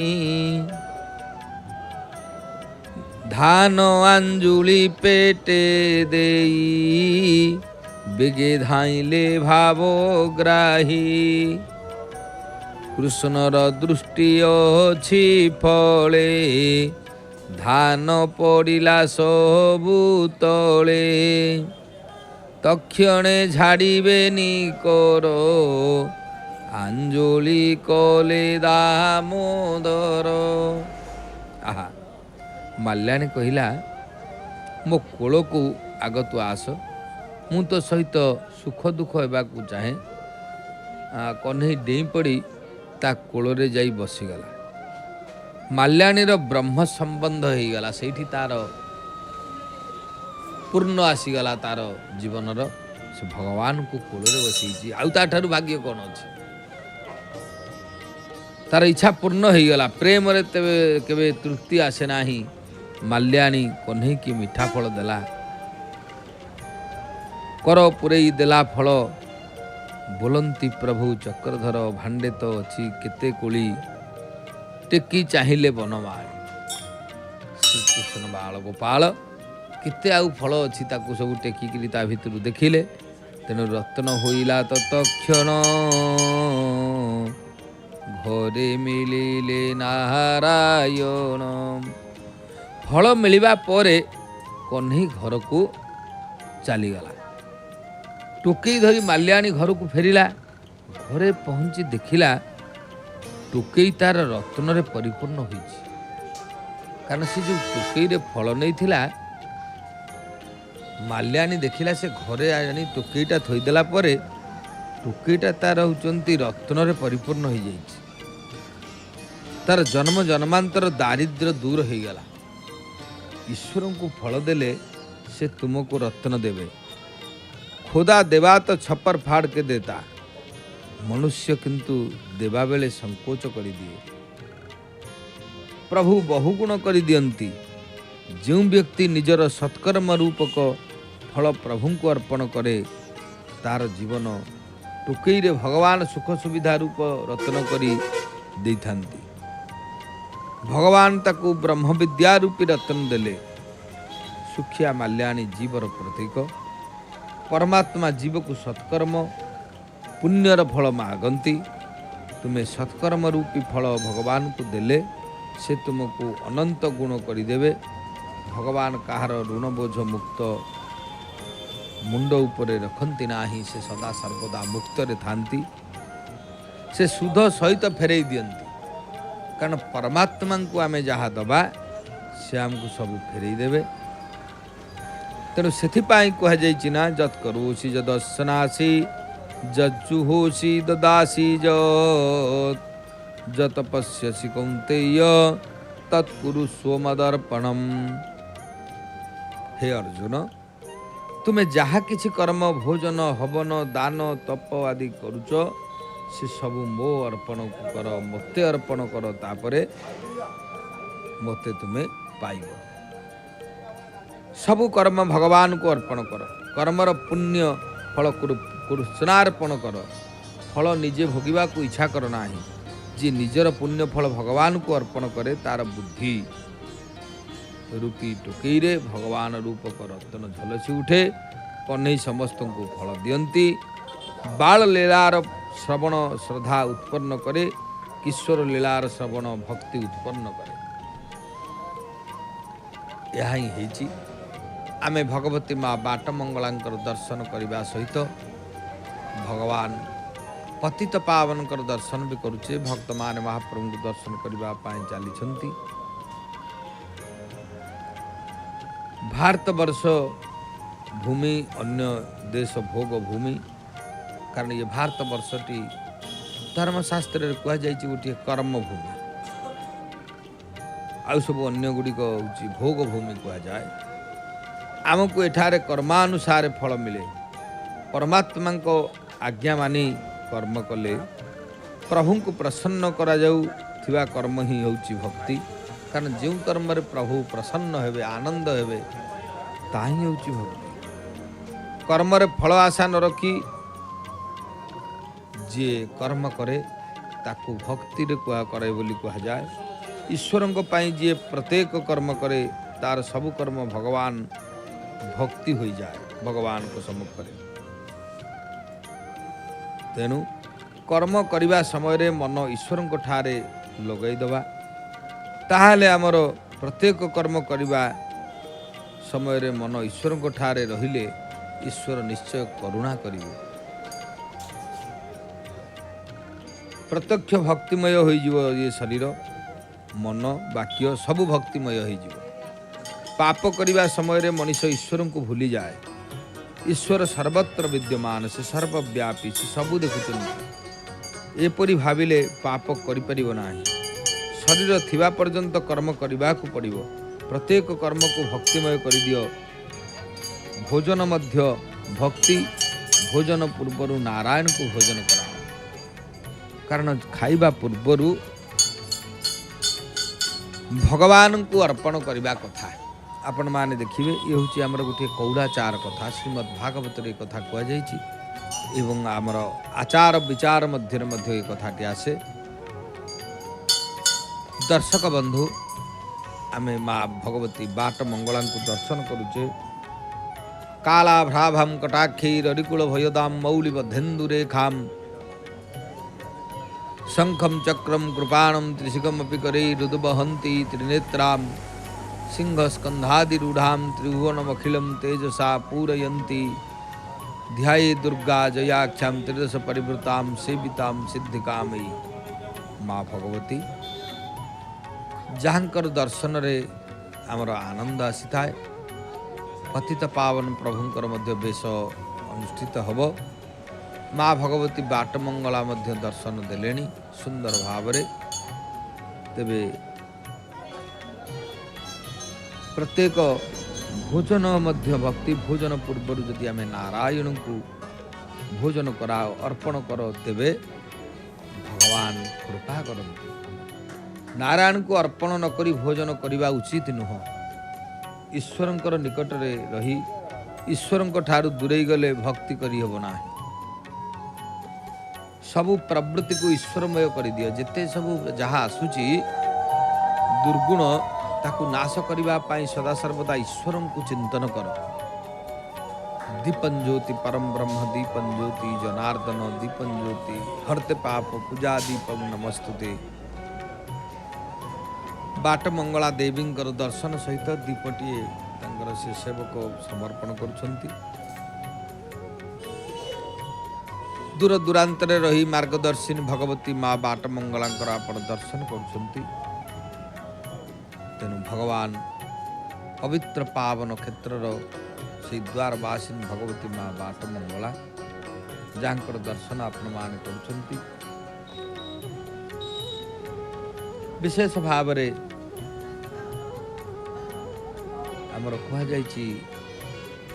धान अंजुली पेटे देई बेगे धाइले भावग्राही कृष्णर दृष्टि अछि फले धान पड़िला सबु तले तक्षणे झाड़िबेनी करो आंजलि कले दामोदर। आहा माल्याणी कहला मो कोल को आग तू आस मु तो सहित सुख दुख होगा चाहे कन्हई डेई पड़ी ता कोଳରେ जाई बसीगला। माल्याणीर ब्रह्म संबंध हो गला से तार पूर्ण आसीगला तार जीवनर से भगवान को कोଳରେ बसई आउ भाग्य कौन अच्छे तार इच्छा पूर्ण हो गला। प्रेम रे तेबे केबे तृप्ति आसे नाही। माल्याणी कन्हई की मीठा फल देला कर पुरई देला फल बोलंती प्रभु चक्रधर भांडे तो अच्छी केते कोली टेकी चाहिए बनमाली श्रीकृष्ण बाल गोपाल केते आउ फल अच्छी ताकू सब टेकिकी ता भितर देखिले तेणु रत्न होइला तो तक्षण घरे मिलिले नारायण। फल मिलिबा परे कन्हई घर को चलीगला। टोकई धरी माल्याणी घर को फेरिला। घरे पहुँची देखिला टोकई तार रत्न रे परिपूर्ण होइछि कारण से जो टोकई रे फल नहीं थिला माल्याणी देखिला से घरे आनी टोकईटा थोईदेला परे टोकईटा तार होचंती रत्न रे परिपूर्ण हो जाइछि। तार जन्म जन्मांतर दारिद्र दूर हो गला। ईश्वर को फल देले से तुमको रत्न देवे। खुदा देवा तो छप्पर फाड़ के देता मनुष्य किंतु देवा बेले संकोच कर दिए। प्रभु बहुगुण कर दियंती। जो व्यक्ति निजर सत्कर्म रूपक फल प्रभु को अर्पण करे तार जीवन टोकई रे भगवान सुख सुविधा रूप रत्न करी देथांती। भगवान ताकू ब्रह्म विद्या रूपी रत्न देले। सुखिया माल्याणी जीवर प्रतीक। परमात्मा जीव को सत्कर्म पुण्यर फल मागंती। तुम्हें सत्कर्म रूपी फल भगवान को देले से तुमको अनंत गुण करदेवे। भगवान कहार ऋण बोझ मुक्त मुंड उपरे रखती नाही। से सदा सर्वदा मुक्त रे थांती। से सुध सहित फेरई दियंती कारण परमात्मा को आमे जहाँ दबा से आमको सब फेरई देवे। तेणु से कहुई ना जत करोसी जदर्शनासी जज्जुहोसी ददासी जत पश्यसि कौन्तेय तत्कुरु स्वमदर्पणम। हे अर्जुन तुम्हें जहाँ किछि कर्म भोजन हवन दान तप आदि करुच से सब मो अर्पण कर मते अर्पण कर तापरे मते तुम्हें पाइब। सबु कर्म भगवान को अर्पण कर। कर्मर पुण्य फल कृष्णार्पण कर। फल निजे भोगिबा को इच्छा कर नाही। जी निजर पुण्य फल भगवान को अर्पण करे तार बुद्धि रूपी टोकई रे भगवान रूपक रत्न झलसी उठे। कन्हई समस्त को फल दियंती। बाल लीलार श्रवण श्रद्धा उत्पन्न करे। किशोर लीलार श्रवण भक्ति उत्पन्न करे। यह ही हेची आमे भगवती माँ बाटमंगलांकर दर्शन करने सहित भगवान पतित पावनकर दर्शन भी करुचे। भक्त माने महाप्रभु को दर्शन करने चली। भारत वर्ष भूमि अन्य देश भोग भूमि, कारण ये भारत वर्षटी धर्मशास्त्र कहुई गोटे कर्म भूमि, आउ सब अन्य गुड़िक हूँ भोग भूमि कहुए। आमको एठारे कर्मानुसार फल मिले। परमात्मा को आज्ञा मानी कर्म कले प्रभु को प्रसन्न करा जाउथिबा कर्म ही होउची भक्ति। कारण जो कर्म रे प्रभु प्रसन्न हेबे, आनंद हेबे, ताही होउची भक्ति। कर्म रे फल आशा न रखी जे कर्म करे ताकू भक्ति रे कुआ करे बोली कहा जाए। ईश्वर को पाई जे प्रत्येक कर्म करे तार सब कर्म भगवान भक्ति हो जाए, भगवान को सम्मुख करे। तेणु कर्म करने समय मन ईश्वर को ठारे लगई दबा, ताहले आमर प्रत्येक कर्म करने समय मन ईश्वर को ठारे रहिले ईश्वर निश्चय करुणा करिवे। प्रत्यक्ष भक्तिमय हो ये शरीर मन वाक्य सब भक्तिमय हो। पाप करने समय मनीष ईश्वर को भूली जाए। ईश्वर सर्वत्र विद्यमान, से सर्वव्यापी, से सबू देखुं। एपरी भाविले पाप करि नाही। शरीर थिबा पर्यंत कर्म करने को पड़िबो। प्रत्येक कर्म को भक्तिमय कर दियो। भोजन मध्य भक्ति, भोजन पूर्वर नारायण को भोजन करा। कारण खाइबा पूर्वर भगवान को अर्पण करने कथा। आपण माने देखिए ये हूँ आमर गोटे कौड़ाचार कथा। श्रीमद् भागवत कथा कहुई एवं आमर आचार विचार मध्य ये कथाटी आसे। दर्शक बंधु, आमे माँ भगवती बाट मंगला को दर्शन करुचे। कालाभ्राभम कटाक्षी ररिकुल भयदाम मौली बधेन्दुरेखाम शंखम चक्रम कृपाणम त्रिशिगमपि करे रुदुबहंती त्रिनेत्राम सिंह स्कंधादिरूढ़ाम त्रिभुवनमखिलम तेजसा पूरयन्ती ध्याये दुर्गा जयाख्याम त्रिदश परिवृताम सेविताम सिद्धिकामयी। माँ भगवती जहाँकर दर्शन रे आमर आनंद आसी थाए। पतित पावन प्रभुंकर मध्य बेश अनुष्ठित हब। माँ भगवती बाट मंगला मध्य दर्शन देलेनी सुंदर भावरे। तेबे प्रत्येक भोजन मध्य भक्ति भोजन पूर्वर जदि आमे नारायण को भोजन करा अर्पण करो तेबे भगवान कृपा करते। नारायण को अर्पण न करी भोजन करने उचित नुह। ईश्वर निकट रे रही ईश्वर ठारू दूरे गले भक्ति करी हब ना। सबु प्रवृत्ति को ईश्वरमय कर दियो। जेते सबु जहाँ आसुची दुर्गुण ताकू नाश करने सदा सर्वदा ईश्वर को चिंतन कर। दीपन ज्योति परम ब्रह्म दीपन ज्योति जनार्दन दीपन ज्योति हरते पाप पूजा दीपम नमस्तुते। बाट मंगला देवी दर्शन सहित दीपटीए से सेवक समर्पण करुछंती। दूर दूरांतरे रही मार्गदर्शिनी भगवती माँ बाट मंगला आपण दर्शन करुछंती। तेणु भगवान पवित्र पावन क्षेत्र से द्वारवासिनी भगवती माँ बाट मंगला जहाँकर दर्शन आपण मान करुछंती। विशेष भाव रे आमर कहुई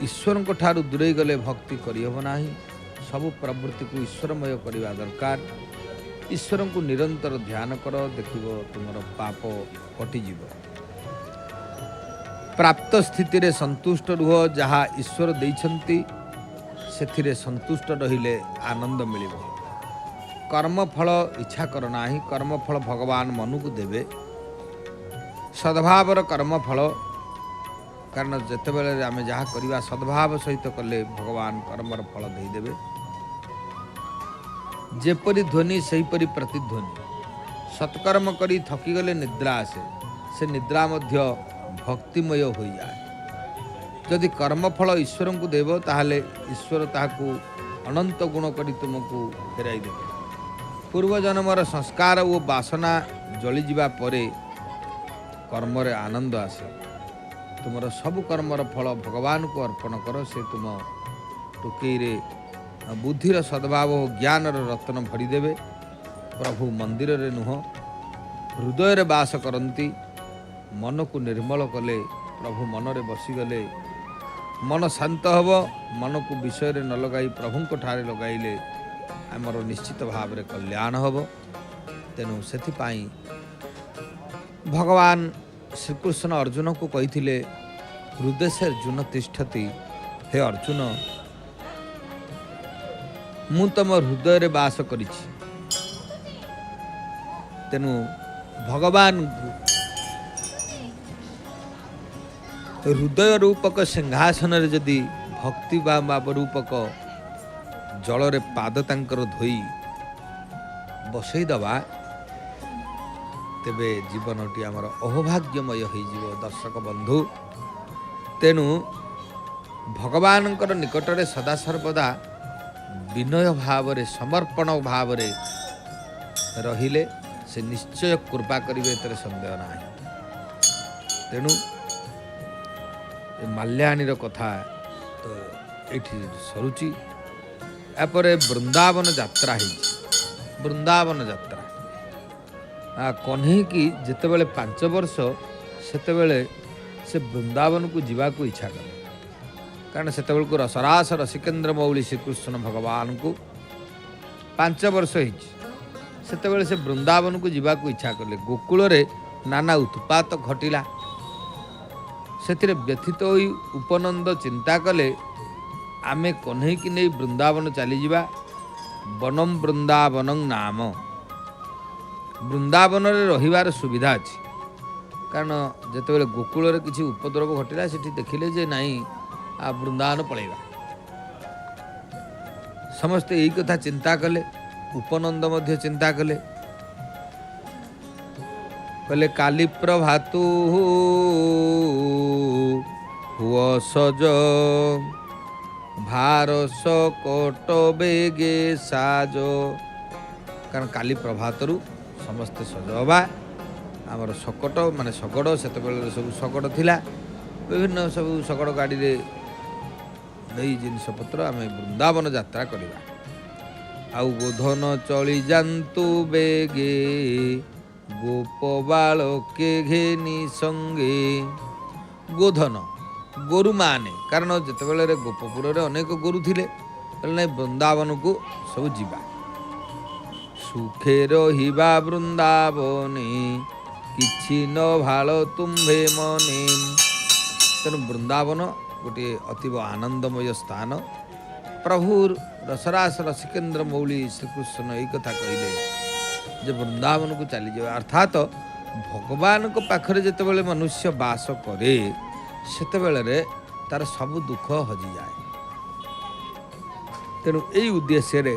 ईश्वर को ठारू दूरे गले भक्ति करहब नाही। सबु प्रवृत्ति को ईश्वरमय करवा दरकार। ईश्वर को निरंतर ध्यान कर, देखिब तुमर पाप कटिजिव। प्राप्त स्थिति रे संतुष्ट रुह। जहाँ ईश्वर देइछंती सेथिरे संतुष्ट रहिले आनंद मिलिबो। कर्मफल इच्छा कर नाही। कर्मफल भगवान मनु को देवे। सद्भावर कर्मफल, कारण जितेबाला आम जहाँ करवा सद्भाव सहित कले भगवान कर्मर फल देदेवे। जेपरी ध्वनि सेहीपरि प्रतिध्वनि। सत्कर्म करी थकीगले निद्रा आसे, से निद्रा मध्य भक्तिमय हो जाए। जदि कर्मफल ईश्वर को देव ताहले ईश्वर ताहाकू अनंत गुण करी तुमको फेराई देवे। ପୂର୍ବଜନ୍ମର ସଂସ୍କାର ଓ ବାସନା ଜଳିଯିବା ପରେ କର୍ମରେ ଆନନ୍ଦ ଆସେ। ତୁମର ସବୁ କର୍ମର ଫଳ ଭଗବାନଙ୍କୁ ଅର୍ପଣ କର। ସେ ତୁମ ଟୋକେଇରେ ବୁଦ୍ଧିର ସଦ୍ଭାବ ଓ ଜ୍ଞାନର ରତ୍ନ ଭରିଦେବେ। ପ୍ରଭୁ ମନ୍ଦିରରେ ନୁହଁ ହୃଦୟରେ ବାସ କରନ୍ତି। ମନକୁ ନିର୍ମଳ କଲେ, ପ୍ରଭୁ ମନରେ ବସିଗଲେ ମନ ଶାନ୍ତ ହେବ। ମନକୁ ବିଷୟରେ ନ ଲଗାଇ ପ୍ରଭୁଙ୍କ ଠାରେ ଲଗାଇଲେ ଆମର ନିଶ୍ଚିତ ଭାବରେ କଲ୍ୟାଣ ହେବ। ତେଣୁ ସେଥିପାଇଁ ଭଗବାନ ଶ୍ରୀକୃଷ୍ଣ ଅର୍ଜୁନକୁ କହିଥିଲେ, ହୃଦୟେ ଅର୍ଜୁନ ତିଷ୍ଠତି, ହେ ଅର୍ଜୁନ ମୁଁ ତମ ହୃଦୟରେ ବାସ କରିଛି। ତେଣୁ ଭଗବାନଙ୍କୁ ହୃଦୟ ରୂପକ ସିଂହାସନରେ ଯଦି ଭକ୍ତି ବା ଭାବ ରୂପକ ଜଳରେ ପାଦ ତାଙ୍କର ଧୋଇ ବସେଇଦେବା, ତେବେ ଜୀବନଟି ଆମର ଅହୋଭାଗ୍ୟମୟ ହୋଇଯିବ। ଦର୍ଶକ ବନ୍ଧୁ, ତେଣୁ ଭଗବାନଙ୍କର ନିକଟରେ ସଦାସର୍ବଦା ବିନୟ ଭାବରେ ସମର୍ପଣ ଭାବରେ ରହିଲେ ସେ ନିଶ୍ଚୟ କୃପା କରିବେ, ଏଥିରେ ସନ୍ଦେହ ନାହିଁ। ତେଣୁ ଏ ମାଲ୍ୟାଣୀର କଥା ତ ଏଇଠି ସରୁଛି। ଏହାପରେ ବୃନ୍ଦାବନ ଯାତ୍ରା ହେଇଛି। ବୃନ୍ଦାବନ ଯାତ୍ରା କହ୍ନେଇକି ଯେତେବେଳେ 5 ବର୍ଷ, ସେତେବେଳେ ସେ ବୃନ୍ଦାବନକୁ ଯିବାକୁ ଇଚ୍ଛା କଲେ। କାରଣ ସେତେବେଳକୁ ରସରାସ ରସିକେନ୍ଦ୍ର ମୌଳି ଶ୍ରୀକୃଷ୍ଣ ଭଗବାନଙ୍କୁ 5 ବର୍ଷ ହେଇଛି। ସେତେବେଳେ ସେ ବୃନ୍ଦାବନକୁ ଯିବାକୁ ଇଚ୍ଛା କଲେ। ଗୋକୁଳରେ ନାନା ଉତ୍ପାତ ଘଟିଲା। ସେଥିରେ ବ୍ୟଥିତ ହୋଇ ଉପନନ୍ଦ ଚିନ୍ତା କଲେ, ଆମେ କହ୍ନେଇକି ନେଇ ବୃନ୍ଦାବନ ଚାଲିଯିବା। ବନମ୍ ବୃନ୍ଦାବନଂ ନାମ, ବୃନ୍ଦାବନରେ ରହିବାର ସୁବିଧା ଅଛି। କାରଣ ଯେତେବେଳେ ଗୋକୁଳରେ କିଛି ଉପଦ୍ରବ ଘଟିଲା, ସେଠି ଦେଖିଲେ ଯେ ନାଇଁ ବୃନ୍ଦାବନ ପଳେଇବା। ସମସ୍ତେ ଏଇ କଥା ଚିନ୍ତା କଲେ। ଉପନନ୍ଦ ମଧ୍ୟ ଚିନ୍ତା କଲେ। କହିଲେ କାଲି ପ୍ରଭାତୁ ହୁଅ ସଜ, ଭାରସ କୋଟ ବେଗେ ସାଜ। କାରଣ କାଲି ପ୍ରଭାତରୁ ସମସ୍ତେ ସଜ ହେବା। ଆମର ଶକଟ ମାନେ ଶଗଡ଼, ସେତେବେଳେ ସବୁ ଶଗଡ଼ ଥିଲା। ବିଭିନ୍ନ ସବୁ ଶଗଡ଼ ଗାଡ଼ିରେ ନେଇ ଜିନିଷପତ୍ର ଆମେ ବୃନ୍ଦାବନ ଯାତ୍ରା କରିବା। ଆଉ ଗୋଧନ ଚଳି ଯାନ୍ତୁ ବେଗେ, ଗୋପ ବାଳକେ ଘେନି ସଙ୍ଗେ। ଗୋଧନ ଗୋରୁମାନେ, କାରଣ ଯେତେବେଳେ ଗୋପପୁରରେ ଅନେକ ଗୋରୁ ଥିଲେ, ନାଇଁ ବୃନ୍ଦାବନକୁ ସବୁ ଯିବା। ସୁଖେ ରହିବା ବୃନ୍ଦାବନେ, କିଛି ନ ଭାଳ ତୁମ୍ଭେ ମନେ। ତେଣୁ ବୃନ୍ଦାବନ ଗୋଟିଏ ଅତୀବ ଆନନ୍ଦମୟ ସ୍ଥାନ। ପ୍ରଭୁ ରସରାସ ରସିକେନ୍ଦ୍ର ମୌଳି ଶ୍ରୀକୃଷ୍ଣ ଏଇ କଥା କହିଲେ ଯେ ବୃନ୍ଦାବନକୁ ଚାଲିଯିବା। ଅର୍ଥାତ୍ ଭଗବାନଙ୍କ ପାଖରେ ଯେତେବେଳେ ମନୁଷ୍ୟ ବାସ କରେ, ସେତେବେଳେ ତାର ସବୁ ଦୁଃଖ ହଜିଯାଏ। ତେଣୁ ଏଇ ଉଦ୍ଦେଶ୍ୟରେ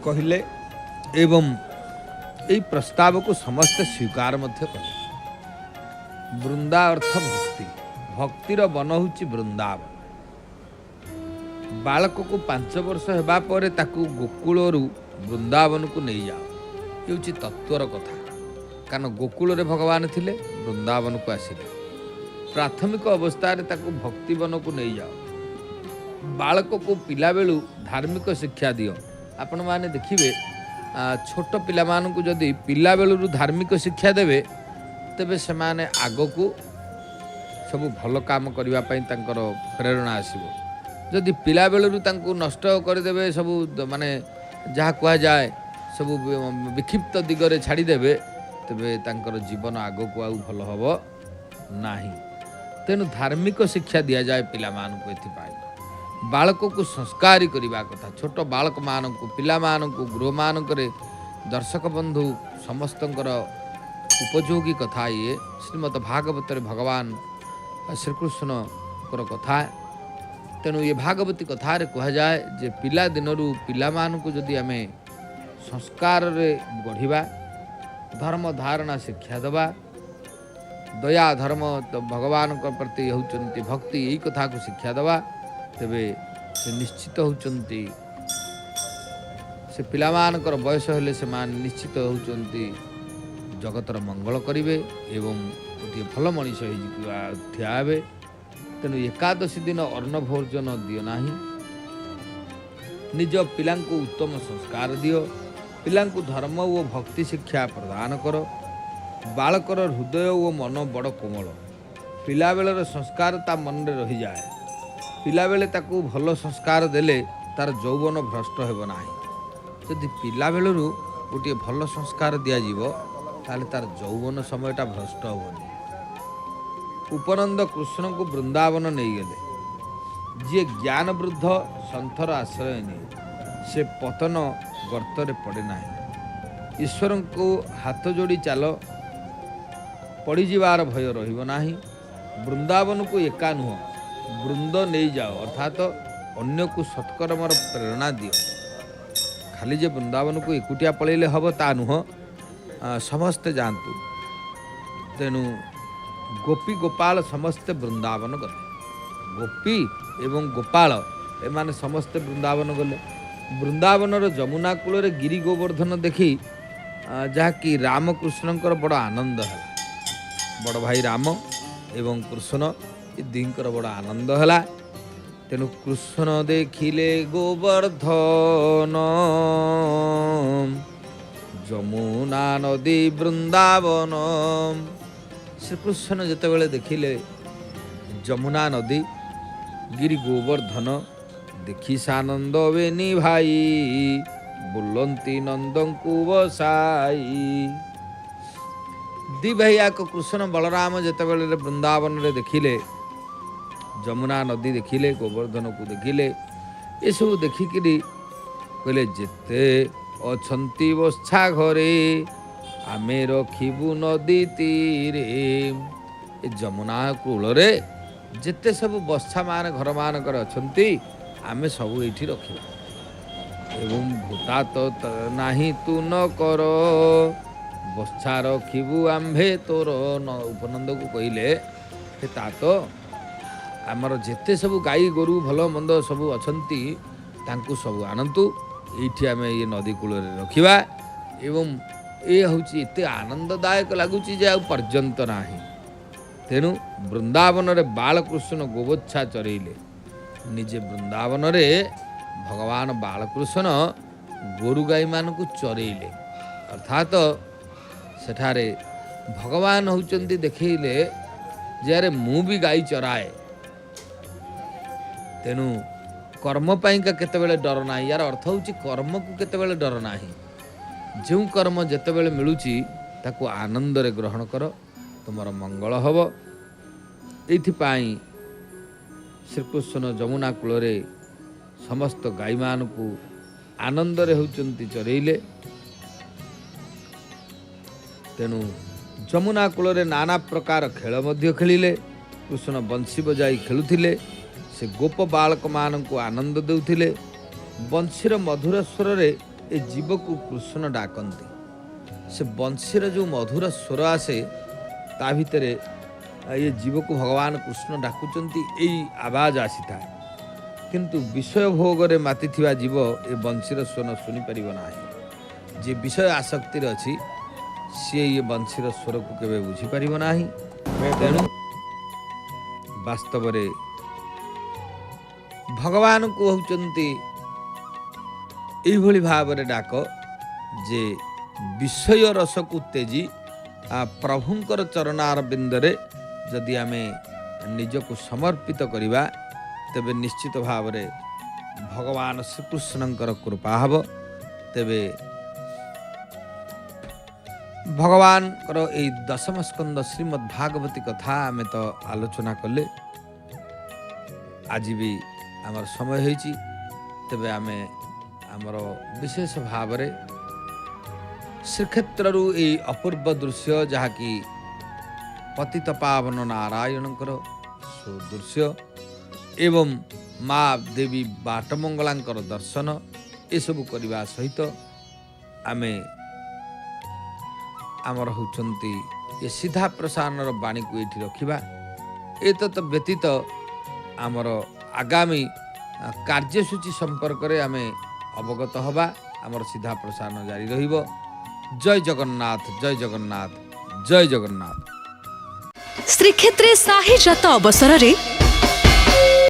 କହିଲେ ଏବଂ ଏଇ ପ୍ରସ୍ତାବକୁ ସମସ୍ତେ ସ୍ୱୀକାର ମଧ୍ୟ କଲେ। ବୃନ୍ଦା ଅର୍ଥ ଭକ୍ତି। ଭକ୍ତିର ବନ ହେଉଛି ବୃନ୍ଦାବନ। ବାଳକକୁ 5 ବର୍ଷ ହେବା ପରେ ତାକୁ ଗୋକୁଳରୁ ବୃନ୍ଦାବନକୁ ନେଇଯାଅ, ହେଉଛି ତତ୍ଵର କଥା। କାରଣ ଗୋକୁଳରେ ଭଗବାନ ଥିଲେ, ବୃନ୍ଦାବନକୁ ଆସିଲେ। ପ୍ରାଥମିକ ଅବସ୍ଥାରେ ତାକୁ ଭକ୍ତିବନକୁ ନେଇଯାଅ। ବାଳକକୁ ପିଲାବେଳୁ ଧାର୍ମିକ ଶିକ୍ଷା ଦିଅ। ଆପଣମାନେ ଦେଖିବେ, ଛୋଟ ପିଲାମାନଙ୍କୁ ଯଦି ପିଲାବେଳରୁ ଧାର୍ମିକ ଶିକ୍ଷା ଦେବେ, ତେବେ ସେମାନେ ଆଗକୁ ସବୁ ଭଲ କାମ କରିବା ପାଇଁ ତାଙ୍କର ପ୍ରେରଣା ଆସିବ। ଯଦି ପିଲାବେଳରୁ ତାଙ୍କୁ ନଷ୍ଟ କରିଦେବେ, ସବୁ ମାନେ ଯାହା କୁହାଯାଏ ସବୁ ବିକ୍ଷିପ୍ତ ଦିଗରେ ଛାଡ଼ିଦେବେ, ତେବେ ତାଙ୍କର ଜୀବନ ଆଗକୁ ଆଉ ଭଲ ହେବ ନାହିଁ। ତେଣୁ ଧାର୍ମିକ ଶିକ୍ଷା ଦିଆଯାଏ ପିଲାମାନଙ୍କୁ। ଏଥିପାଇଁ ବାଳକକୁ ସଂସ୍କାରୀ କରିବା କଥା। ଛୋଟ ବାଳକମାନଙ୍କୁ, ପିଲାମାନଙ୍କୁ ଗୃହମାନଙ୍କରେ ଦର୍ଶକ ବନ୍ଧୁ ସମସ୍ତଙ୍କର ଉପଯୋଗୀ କଥା। ଇଏ ଶ୍ରୀମଦ ଭାଗବତରେ ଭଗବାନ ଶ୍ରୀକୃଷ୍ଣଙ୍କର କଥା। ତେଣୁ ଏ ଭାଗବତୀ କଥାରେ କୁହାଯାଏ ଯେ ପିଲାଦିନରୁ ପିଲାମାନଙ୍କୁ ଯଦି ଆମେ ସଂସ୍କାରରେ ଗଢ଼ିବା, ଧର୍ମ ଧାରଣା ଶିକ୍ଷା ଦେବା, ଦୟା ଧର୍ମ ଭଗବାନଙ୍କ ପ୍ରତି ହେଉଛନ୍ତି ଭକ୍ତି, ଏଇ କଥାକୁ ଶିକ୍ଷା ଦେବା, ତେବେ ସେ ନିଶ୍ଚିତ ହେଉଛନ୍ତି से पिलामानकर बयस हेले से निश्चित होउचंती जगतर मंगल करिवे एवं गोटे भल मनीष ठिया हेबे। तेणु एकादशी दिन अन्न भोजन दियो नाही, निज पिलांकु उत्तम संस्कार दियो, पिलांकु धर्म और भक्ति शिक्षा प्रदान कर। बालकर हृदय और मन बड़ कोमल, पिला बेलर संस्कार ता मन रे रही जाए। पिला बेले ताकू भल संस्कार देले तार यौवन भ्रष्ट हेब नाही। जदि पिला बेलरू गोटे भल संस्कार दिया जीवो ताले तार यौवन समयटा भ्रष्ट हेबनी। उपनंद कृष्ण को वृंदावन नहीं गले, जी ज्ञान वृद्ध संथर आश्रय नहीं से पतन गर्तरे पड़े ना। ईश्वर को हाथ जोड़ी चाल, पड़ीजार भय रहिब नाही। वृंदावन को एका नुह, वृंद नहीं जाओ, अर्थात अन्य को सत्कर्मर प्रेरणा दियो। खाली जे वृंदावन को एकुटिया पलैले हम ता नुह, समस्ते जानतु। तेणु गोपी गोपाल समस्ते वृंदावन गले, गोपी एवं गोपाल एमाने समस्ते वृंदावन गले। वृंदावनर जमुना कूल गिरी गोवर्धन देखी जहाँकि रामकृष्णकर बड़ आनंद है। बड़ भाई राम एवं कृष्ण ये दीकर बड़ आनंद है। तेणु कृष्ण देखिले गोवर्धन जमुना नदी वृंदावन। श्रीकृष्ण जितेबाला देखिले जमुना नदी गिरी गोवर्धन, देखी सानंद बेनी भाई बुलंती नंदंकु बसाई। दी भैया को कृष्ण बलराम जितेबाला वृंदावन रे देखिले जमुना नदी, देखिले गोवर्धन को देखिले, ये सब देखिकी कहले जेते अछंती बच्छा घरे आमे रखिबु नदी तीरे। जमुना कूल रे जेते सब बच्छा मान घर मानकर अछंती आमे सब एठी रखिबा। एवं भूता तो नाही तू न कर बच्छा रखिबु आम्भे तोर। उपनंद को कहले ता तो आमर जेते सब गाई गोरु भल मंद सब अछंती तांकु सब आनंतु, एठी आमे ये नदी कूल रे रखिबा। एवं ये हूँ एत आनंददायक लगुच पर्यंत ना। तेणु वृंदावन रे बालकृष्ण गोवच्छा चरईले, निजे वृंदावन रे भगवान बालकृष्ण गोरु गाई मान को चरईले। अर्थात सेठारे भगवान होउचंती देखैले जे मु भी गाई चराए। तेणु कर्म पाइंका केतेबेले डर ना। यार अर्थ होउची कर्म को केतेबेले डर ना। जो कर्म जितेबाला मिलूची ताकू आनंद रे ग्रहण कर, तुमर मंगल हब। एथिपाई श्रीकृष्ण जमुना कूल रे समस्त गाई मान को आनंद रे होउचंती चरईले। तेणु जमुना कूल रे नाना प्रकार खेल मध्य खेलिले। कृष्ण बंशी बजाई खेलुथिले, से गोप बालक मान को आनंद देउथिले। बंशीर मधुर स्वर रे ए जीव को कृष्ण डाकती। से बंशीर जो मधुर स्वर आसे ता भितरे ये जीव को भगवान कृष्ण डाकुचंती, यही आवाज आसी था। किंतु विषय भोग रे माति थिबा जीव ए बंशीर स्वर सुनी परिबो नाही। जे विषय आसक्ति अच्छी सी ये बंशीर स्वर को केबे बुझी परिबो नाही। तेणु वास्तव रे भगवान को होउचंती एभली भाव रे डाक जे विषय रस को तेजी प्रभुंकर चरणार बिंदरे जदि आमे निज को समर्पित करिबा तेबे निश्चित भाव रे भगवान श्रीकृष्णंकर कृपा हब। तेबे भगवान कर ए दशम स्कंद श्रीमद् भागवती कथा आमे तो आलोचना कले। आज भी आमर समय होइची, तेबे आमे आमर विशेष भाव रे श्रीक्षेत्र ए अपूर्व दृश्य जहाँकि पतित पावन नारायणकर सुदृश्य एवं माँ देवी बाटमंगलांकर दर्शन ये सब करने सहित आमे आमर होचंती ये सीधा प्रसारण बाणी को ये रखा। एतत् व्यतीत आमर आगामी कार्यसूची संपर्क रे आमे अवगत हवा। आमर सीधा प्रसारण जारी रहिबो। जय जगन्नाथ, जय जगन्नाथ, जय जगन्नाथ। श्रीक्षेत्रे साही जात अवसर रे